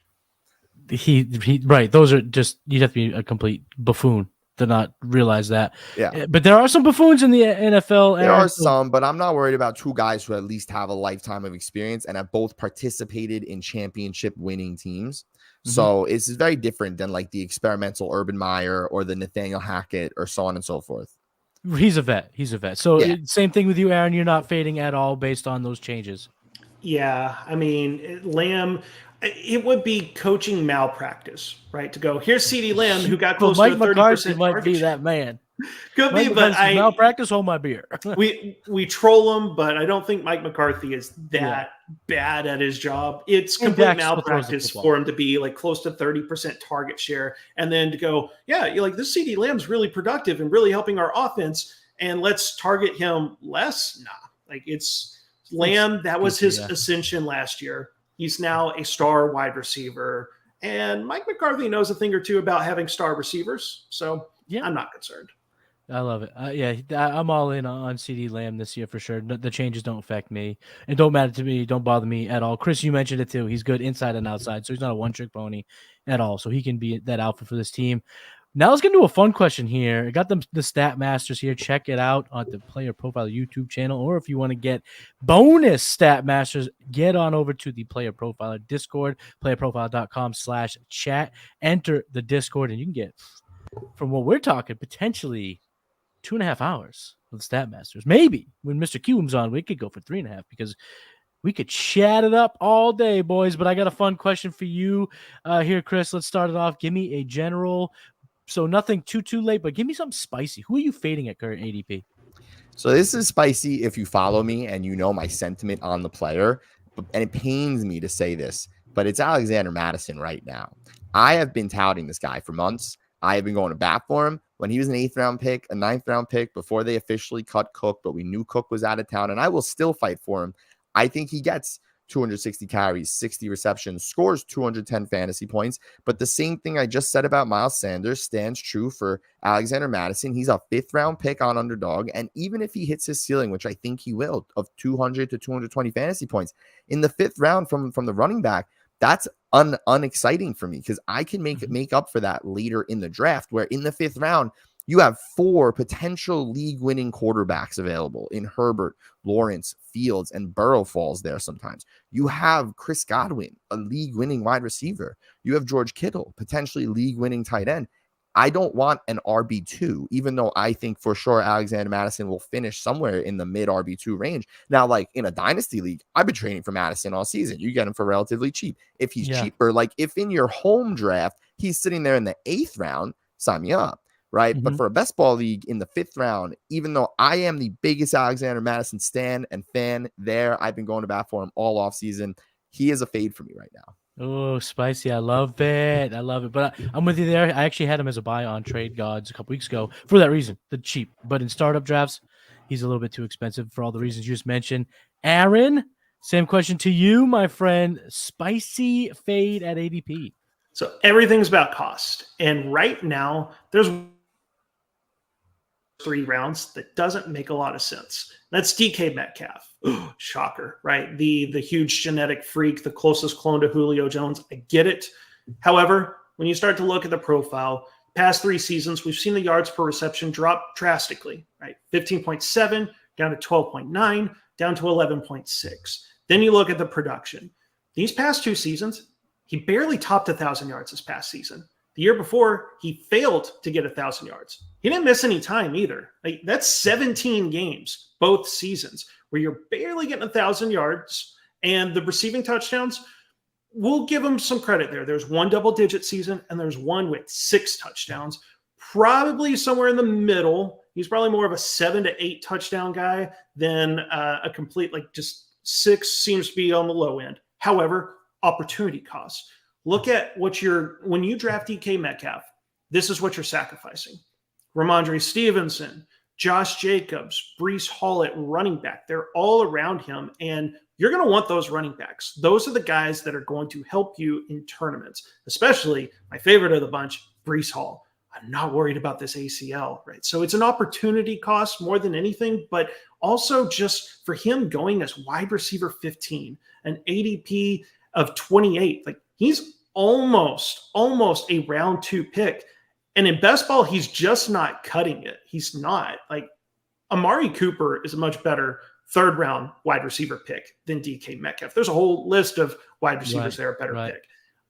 He right. Those are just, you'd have to be a complete buffoon to not realize that. Yeah. But there are some buffoons in the NFL. There are some, but I'm not worried about two guys who at least have a lifetime of experience and have both participated in championship winning teams. So it's very different than like the experimental Urban Meyer or the Nathaniel Hackett or so on and so forth. He's a vet. So Yeah. same thing with you, Aaron. You're not fading at all based on those changes. Yeah, I mean, Lamb, it would be coaching malpractice, right? To go, here's CeeDee Lamb, who got close Mike to a 30% McCarthy might target be share. that man. Could Mike be, but McCarthy's malpractice. Hold my beer. we troll him, but I don't think Mike McCarthy is that bad at his job. It's complete malpractice for him to be like close to 30% target share, and then to go, yeah, you're like, this CeeDee Lamb's really productive and really helping our offense, and let's target him less. Nah, like it's Lamb. That was his ascension last year. He's now a star wide receiver, and Mike McCarthy knows a thing or two about having star receivers. So I'm not concerned. I love it. I'm all in on CeeDee Lamb this year for sure. The changes don't affect me. It don't matter to me. Don't bother me at all. Chris, you mentioned it too. He's good inside and outside, so he's not a one-trick pony at all. So he can be that alpha for this team. Now let's get into a fun question here. I got the Stat Masters here. Check it out on the Player Profiler YouTube channel, or if you want to get bonus Stat Masters, get on over to the Player Profiler Discord, playerprofiler.com/chat. Enter the Discord, and you can get, from what we're talking, potentially 2.5 hours with Stat Masters. Maybe when Mr. Kiwoom's on, we could go for 3.5 because we could chat it up all day, boys. But I got a fun question for you here, Chris. Let's start it off. Give me a general. So nothing too late, but give me something spicy. Who are you fading at current ADP? So this is spicy if you follow me and you know my sentiment on the player. And it pains me to say this, but it's Alexander Mattison right now. I have been touting this guy for months. I have been going to bat for him when he was an 8th round pick, a 9th round pick before they officially cut Cook, but we knew Cook was out of town, and I will still fight for him. I think he gets 260 carries, 60 receptions, scores 210 fantasy points. But the same thing I just said about Miles Sanders stands true for Alexander Mattison. He's a 5th round pick on Underdog. And even if he hits his ceiling, which I think he will, of 200 to 220 fantasy points in the 5th round from the running back, that's unexciting for me because I can make up for that later in the draft, where in the 5th round, you have 4 potential league-winning quarterbacks available in Herbert, Lawrence, Fields, and Burrow falls there sometimes. You have Chris Godwin, a league-winning wide receiver. You have George Kittle, potentially league-winning tight end. I don't want an RB2, even though I think for sure Alexander Mattison will finish somewhere in the mid RB2 range. Now, like in a dynasty league, I've been trading for Mattison all season. You get him for relatively cheap. If he's cheaper, like if in your home draft, he's sitting there in the 8th round, sign me up. Right. But for a best ball league in the 5th round, even though I am the biggest Alexander Mattison stan and fan there, I've been going to bat for him all off season. He is a fade for me right now. Oh, spicy. I love it. But I'm with you there. I actually had him as a buy on Trade Gods a couple weeks ago for that reason, the cheap. But in startup drafts, he's a little bit too expensive for all the reasons you just mentioned. Aaron, same question to you, my friend. Spicy fade at ADP. So everything's about cost. And right now, there's 3 rounds that doesn't make a lot of sense. That's DK Metcalf. Shocker, right? The huge genetic freak, the closest clone to Julio Jones. I get it. However, when you start to look at the profile, past 3 seasons, we've seen the yards per reception drop drastically, right? 15.7 down to 12.9, down to 11.6. Then you look at the production. These past 2 seasons, he barely topped 1,000 yards this past season. The year before, he failed to get 1,000 yards. He didn't miss any time either. Like, that's 17 games, both seasons, where you're barely getting 1,000 yards. And the receiving touchdowns, we'll give him some credit there. There's 1 double-digit season, and there's 1 with 6 touchdowns. Probably somewhere in the middle. He's probably more of a 7 to 8 touchdown guy than a complete, like, just 6 seems to be on the low end. However, opportunity cost. Look at what when you draft DK Metcalf, this is what you're sacrificing. Ramondre Stevenson, Josh Jacobs, Breece Hall at running back. They're all around him, and you're going to want those running backs. Those are the guys that are going to help you in tournaments, especially my favorite of the bunch, Breece Hall. I'm not worried about this ACL, right? So it's an opportunity cost more than anything, but also just for him going as wide receiver 15, an ADP of 28. Like, he's almost a round 2 pick. And in best ball, he's just not cutting it. He's not. Like, Amari Cooper is a much better 3rd round wide receiver pick than DK Metcalf. There's a whole list of wide receivers that are a better pick.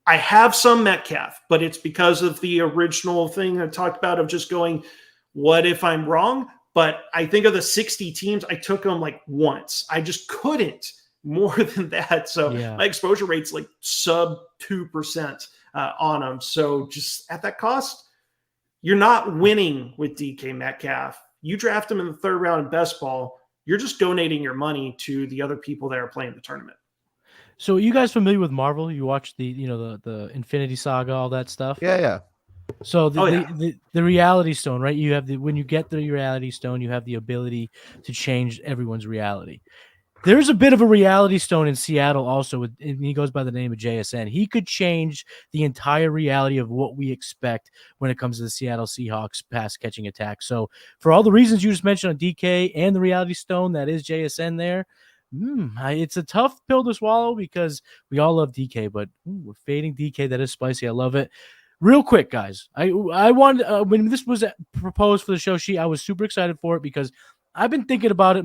I have some Metcalf, but it's because of the original thing I talked about of just going, what if I'm wrong? But I think of the 60 teams, I took them like once. I just couldn't more than that. So my exposure rate's like sub 2% on them. So just at that cost, you're not winning with DK Metcalf. You draft him in the 3rd round in best ball, you're just donating your money to the other people that are playing the tournament. So, are you guys familiar with Marvel? You watch the Infinity Saga, all that stuff? Yeah. So the reality stone, right? You have when you get the reality stone, you have the ability to change everyone's reality. There's a bit of a reality stone in Seattle also, and he goes by the name of JSN. He could change the entire reality of what we expect when it comes to the Seattle Seahawks pass-catching attack. So for all the reasons you just mentioned on DK and the reality stone that is JSN there, it's a tough pill to swallow because we all love DK, but we're fading DK. That is spicy. I love it. Real quick, guys. I wanted when this was proposed for the show sheet, I was super excited for it because I've been thinking about it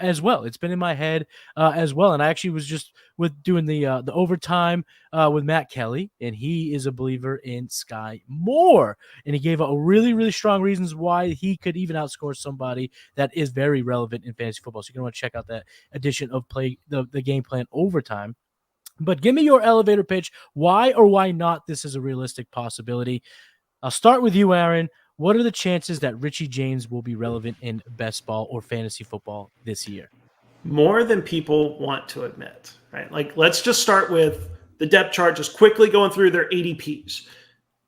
as well. It's been in my head as well, and I actually was just doing the overtime with Matt Kelly, and he is a believer in Sky Moore, and he gave a really, really strong reasons why he could even outscore somebody that is very relevant in fantasy football. So you're going to want to check out that edition of the Game Plan Overtime. But give me your elevator pitch. Why or why not this is a realistic possibility? I'll start with you, Aaron. What are the chances that Richie James will be relevant in best ball or fantasy football this year? More than people want to admit, right? Like, let's just start with the depth chart, just quickly going through their ADPs.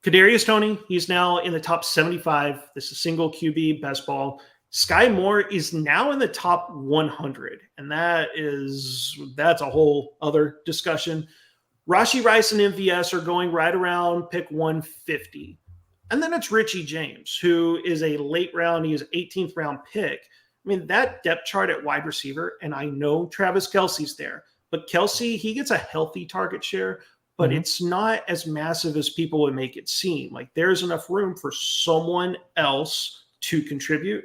Kadarius Toney, he's now in the top 75. This is single QB best ball. Sky Moore is now in the top 100, and that's a whole other discussion. Rashee Rice and MVS are going right around pick 150. And then it's Richie James, who is a late round. He is an 18th round pick. I mean, that depth chart at wide receiver, and I know Travis Kelce's there, but Kelce, he gets a healthy target share, but it's not as massive as people would make it seem. Like, there's enough room for someone else to contribute.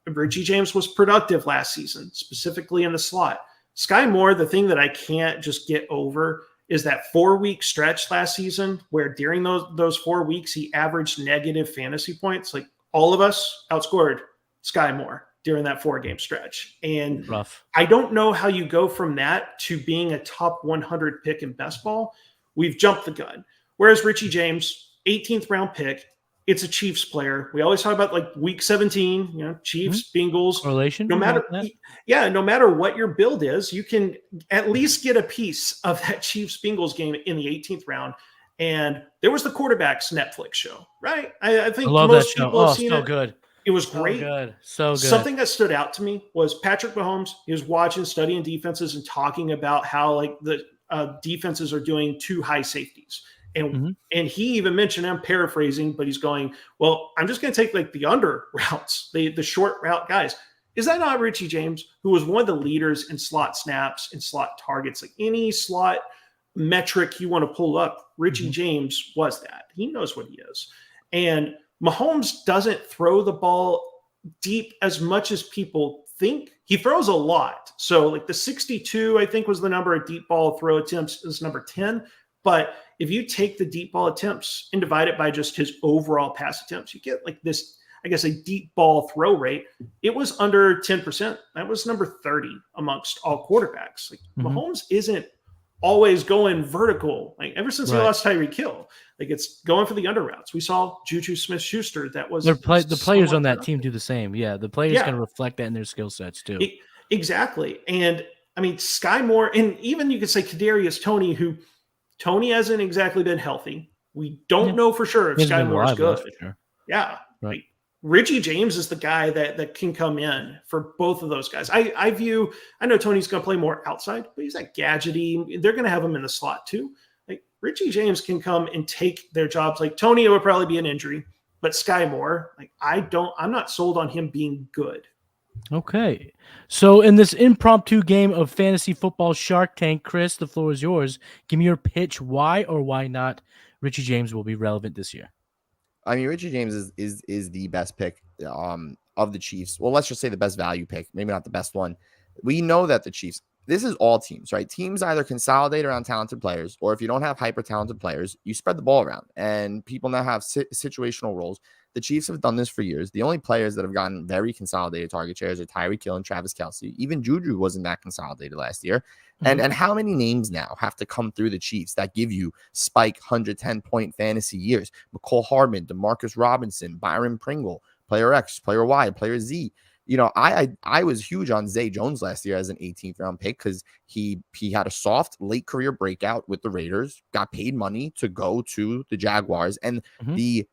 Richie James was productive last season, specifically in the slot. Sky Moore, the thing that I can't just get over is that 4-week stretch last season where during those 4 weeks, he averaged negative fantasy points. Like, all of us outscored Sky Moore during that 4-game stretch. And rough. I don't know how you go from that to being a top 100 pick in best ball. We've jumped the gun. Whereas Richie James, 18th round pick, it's a Chiefs player. We always talk about like week 17, Chiefs, Bengals. Correlation. No matter what your build is, you can at least get a piece of that Chiefs Bengals game in the 18th round. And there was the quarterbacks Netflix show, right? I think most people have seen it. Good. It was great. So good. Something that stood out to me was Patrick Mahomes. He was watching, studying defenses and talking about how like the defenses are doing 2 high safeties. And he even mentioned, I'm paraphrasing, but he's going, well, I'm just going to take like the under routes, the short route guys. Is that not Richie James, who was one of the leaders in slot snaps and slot targets? Like any slot metric you want to pull up, Richie James was that. He knows what he is. And Mahomes doesn't throw the ball deep as much as people think. He throws a lot. So like the 62, I think, was the number of deep ball throw attempts, is number 10. But if you take the deep ball attempts and divide it by just his overall pass attempts, you get like this, I guess, a deep ball throw rate. It was under 10%. That was number 30 amongst all quarterbacks. Like Mahomes isn't always going vertical. Like ever since he lost Tyreek Hill, like it's going for the under routes. We saw Juju Smith-Schuster. That was the players on that team do the same. Yeah, the players can reflect that in their skill sets too. Exactly. And I mean, Sky Moore, and even you could say Kadarius Toney, who Tony hasn't exactly been healthy. We don't know for sure if Sky Moore is good. Sure. Yeah. Right. Like, Richie James is the guy that can come in for both of those guys. I know Tony's going to play more outside, but he's that gadgety. They're going to have him in the slot too. Like Richie James can come and take their jobs. Like Tony, it would probably be an injury, but Sky Moore, like I'm not sold on him being good. Okay. So in this impromptu game of fantasy football Shark Tank, Chris, the floor is yours. Give me your pitch. Why or why not Richie James will be relevant this year? I mean, Richie James is the best pick of the Chiefs. Well, let's just say the best value pick, maybe not the best one. We know that the Chiefs, this is all teams, right? Teams either consolidate around talented players, or if you don't have hyper talented players, you spread the ball around and people now have situational roles. The Chiefs have done this for years. The only players that have gotten very consolidated target shares are Tyreek Hill and Travis Kelce. Even Juju wasn't that consolidated last year. And how many names now have to come through the Chiefs that give you spike 110-point fantasy years? McCole Hardman, Demarcus Robinson, Byron Pringle, player X, player Y, player Z. You know, I was huge on Zay Jones last year as an 18th round pick because he had a soft late career breakout with the Raiders, got paid money to go to the Jaguars, and the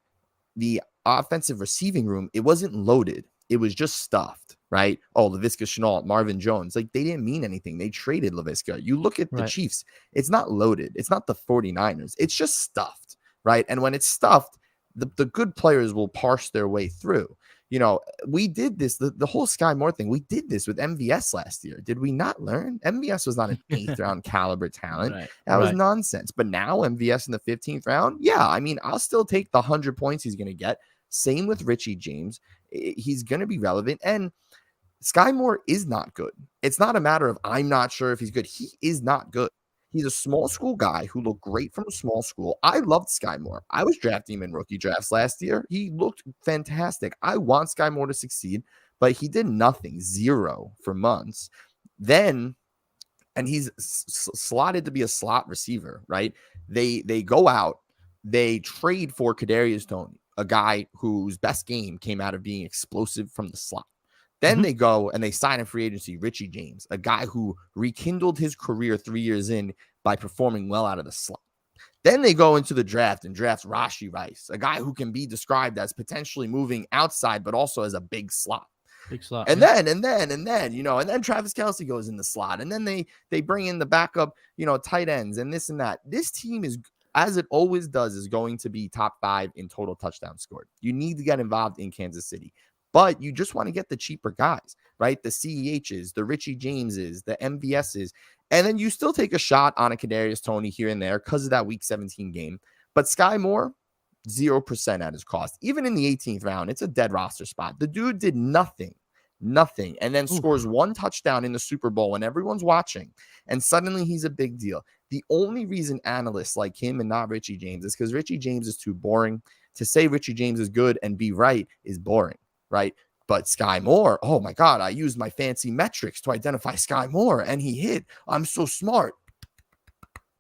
offensive receiving room, it wasn't loaded. It was just stuffed, right? Oh, Laviska Shenault, Marvin Jones. Like, they didn't mean anything. They traded Laviska. You look at the Chiefs, it's not loaded. It's not the 49ers. It's just stuffed, right? And when it's stuffed, the good players will parse their way through. You know, we did this, the whole Sky Moore thing, we did this with MVS last year. Did we not learn? MVS was not an 8th round caliber talent. That was nonsense. But now MVS in the 15th round, yeah, I mean, I'll still take the 100 points he's going to get. Same with Richie James. He's going to be relevant. And Sky Moore is not good. It's not a matter of I'm not sure if he's good. He is not good. He's a small school guy who looked great from a small school. I loved Sky Moore. I was drafting him in rookie drafts last year. He looked fantastic. I want Sky Moore to succeed, but he did nothing, zero for months. Then, and he's slotted to be a slot receiver, right? They go out, they trade for Kadarius Toney, a guy whose best game came out of being explosive from the slot. Then they go and they sign in free agency Richie James, a guy who rekindled his career 3 years in by performing well out of the slot. Then they go into the draft and draft Rashee Rice, a guy who can be described as potentially moving outside, but also as a big slot. Big slot. And then, you know, and then Travis Kelce goes in the slot. And then they bring in the backup, you know, tight ends and this and that. This team is, as it always does, is going to be top 5 in total touchdowns scored. You need to get involved in Kansas City. But you just want to get the cheaper guys, right? The CEHs, the Richie Jameses, the MVSs. And then you still take a shot on a Kadarius Toney here and there because of that Week 17 game. But Sky Moore, 0% at his cost. Even in the 18th round, it's a dead roster spot. The dude did nothing, and then scores one touchdown in the Super Bowl when everyone's watching. And suddenly he's a big deal. The only reason analysts like him and not Richie James is because Richie James is too boring. To say Richie James is good and be right is boring. Right. But Sky Moore, oh my God, I used my fancy metrics to identify Sky Moore and he hit. I'm so smart.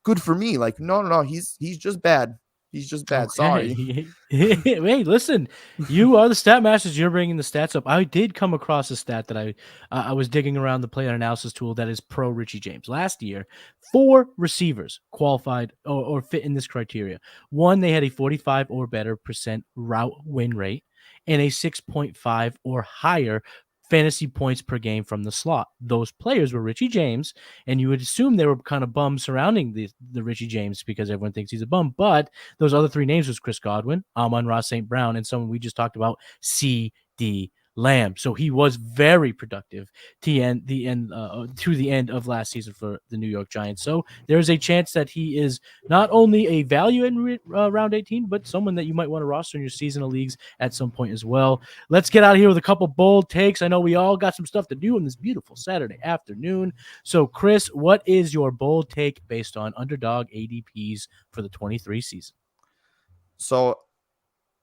Good for me. Like, no, he's just bad. He's just bad. Okay. Sorry. Hey, listen, you are the stat masters. You're bringing the stats up. I did come across a stat that I was digging around the player analysis tool that is pro Richie James. Last year, 4 receivers qualified or fit in this criteria. One, they had a 45 or better % route win rate, and a 6.5 or higher fantasy points per game from the slot. Those players were Richie James, and you would assume they were kind of bums surrounding the Richie James because everyone thinks he's a bum. But those other three names was Chris Godwin, Amon-Ra St. Brown, and someone we just talked about, CeeDee Lamb. So he was very productive to the end of last season for the New York Giants. So there's a chance that he is not only a value in round 18, but someone that you might want to roster in your seasonal leagues at some point as well. Let's get out of here with a couple bold takes. I know we all got some stuff to do on this beautiful Saturday afternoon. So Chris, what is your bold take based on underdog ADPs for the 23 season? So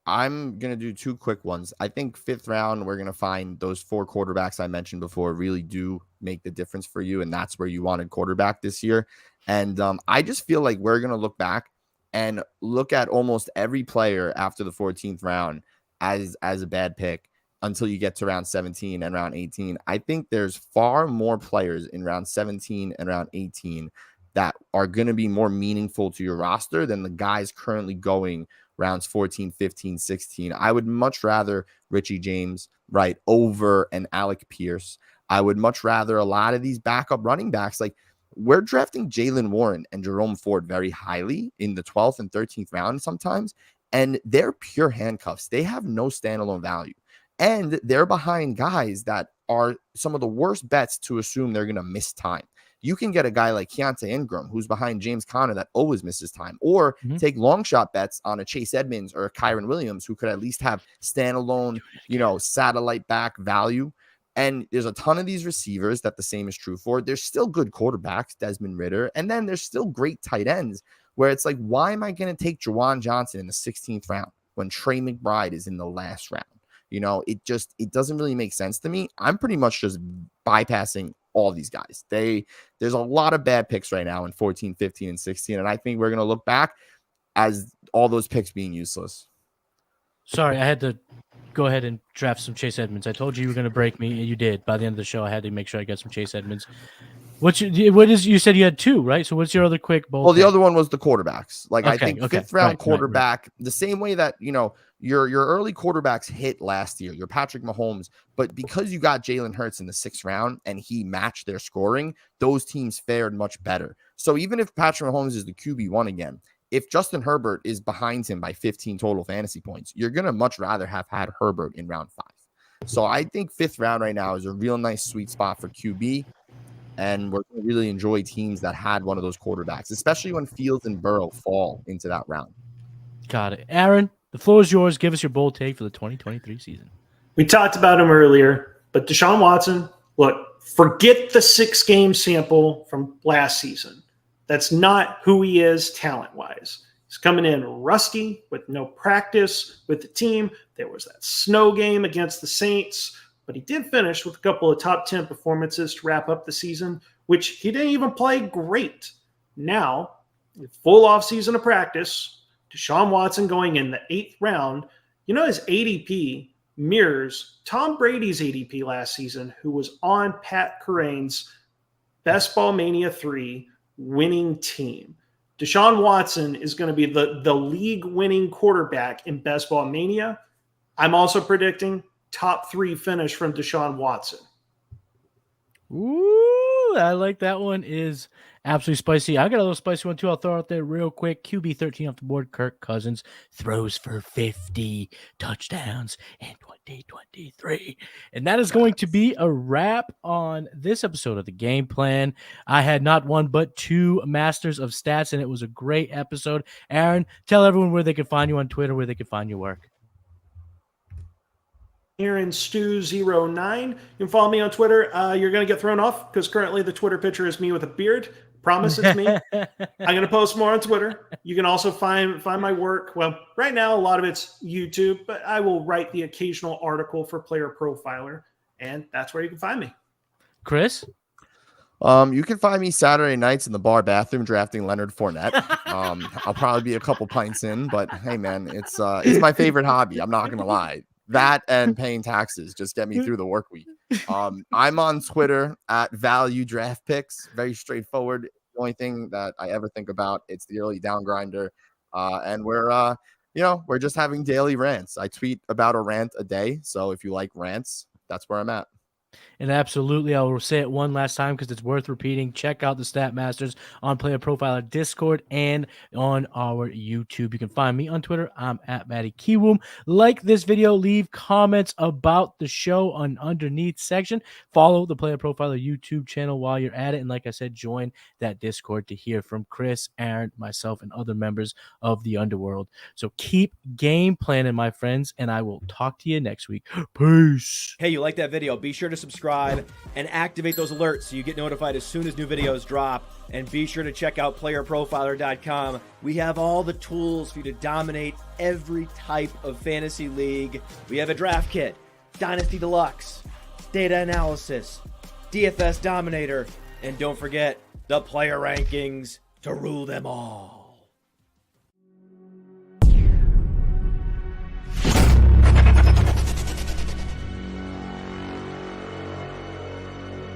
I'm going to do two quick ones. I think 5th round, we're going to find those 4 quarterbacks I mentioned before really do make the difference for you. And that's where you wanted quarterback this year. And I just feel like we're going to look back and look at almost every player after the 14th round as a bad pick until you get to round 17 and round 18. I think there's far more players in round 17 and round 18 that are going to be more meaningful to your roster than the guys currently going rounds 14, 15, 16. I would much rather Richie James, right, over an Alec Pierce. I would much rather a lot of these backup running backs. Like, we're drafting Jalen Warren and Jerome Ford very highly in the 12th and 13th round sometimes, and they're pure handcuffs. They have no standalone value. And they're behind guys that are some of the worst bets to assume they're going to miss time. You can get a guy like Keontae Ingram, who's behind James Conner, that always misses time, or take long shot bets on a Chase Edmonds or a Kyron Williams, who could at least have standalone, satellite back value. And there's a ton of these receivers that the same is true for. There's still good quarterbacks, Desmond Ridder, and then there's still great tight ends where it's like, why am I going to take Juwan Johnson in the 16th round when Trey McBride is in the last round? It doesn't really make sense to me. I'm pretty much just bypassing all these guys. There's a lot of bad picks right now in 14, 15, and 16. And I think we're going to look back as all those picks being useless. Sorry, I had to go ahead and draft some Chase Edmonds. I told you were going to break me, and you did. By the end of the show, I had to make sure I got some Chase Edmonds. You said you had 2, right? So what's your other quick bold? Well, the other one was the quarterbacks. I think 5th round quarterback, right. The same way that, your early quarterbacks hit last year, your Patrick Mahomes, but because you got Jalen Hurts in the 6th round and he matched their scoring, those teams fared much better. So even if Patrick Mahomes is the QB1 again, if Justin Herbert is behind him by 15 total fantasy points, you're going to much rather have had Herbert in round 5. So I think 5th round right now is a real nice sweet spot for QB. And we're going to really enjoy teams that had one of those quarterbacks, especially when Fields and Burrow fall into that round. Got it. Aaron, the floor is yours. Give us your bold take for the 2023 season. We talked about him earlier, but Deshaun Watson, look, forget the 6-game sample from last season. That's not who he is talent-wise. He's coming in rusty with no practice with the team. There was that snow game against the Saints, but he did finish with a couple of top 10 performances to wrap up the season, which he didn't even play great. Now, with full offseason of practice, Deshaun Watson going in the 8th round, his ADP mirrors Tom Brady's ADP last season, who was on Pat Kerrane's Best Ball Mania 3 winning team. Deshaun Watson is going to be the league-winning quarterback in Best Ball Mania. I'm also predicting top 3 finish from Deshaun Watson. Ooh, I like that one. Is absolutely spicy. I got a little spicy one too. I'll throw out there real quick. QB 13 off the board. Kirk Cousins throws for 50 touchdowns in 2023. And that is going to be a wrap on this episode of the Game Plan. I had not one but 2 masters of stats, and it was a great episode. Aaron, tell everyone where they can find you on Twitter, where they can find your work. Aaron Stew09. You can follow me on Twitter. You're going to get thrown off because currently the Twitter picture is me with a beard. Promise it's me. I'm going to post more on Twitter. You can also find my work. Well, right now, a lot of it's YouTube, but I will write the occasional article for PlayerProfiler, and that's where you can find me. Chris? You can find me Saturday nights in the bar bathroom drafting Leonard Fournette. I'll probably be a couple pints in, but hey, man, it's my favorite hobby. I'm not going to lie. That and paying taxes just get me through the work week. I'm on Twitter at Value Draft Picks. Very straightforward. The only thing that I ever think about, it's the early down grinder. And we're just having daily rants. I tweet about a rant a day. So if you like rants, that's where I'm at. And absolutely, I will say it one last time because it's worth repeating. Check out the Stat Masters on Player Profiler Discord and on our YouTube. You can find me on Twitter. I'm at Matty Kiwoom. Like this video, leave comments about the show on underneath section. Follow the Player Profiler YouTube channel while you're at it. And like I said, join that Discord to hear from Chris, Aaron, myself, and other members of the Underworld. So keep game planning, my friends, and I will talk to you next week. Peace. Hey, you like that video? Be sure to subscribe and activate those alerts so you get notified as soon as new videos drop. And be sure to check out PlayerProfiler.com. We have all the tools for you to dominate every type of fantasy league. We have a draft kit, Dynasty Deluxe, data analysis, DFS Dominator, and don't forget the player rankings to rule them all.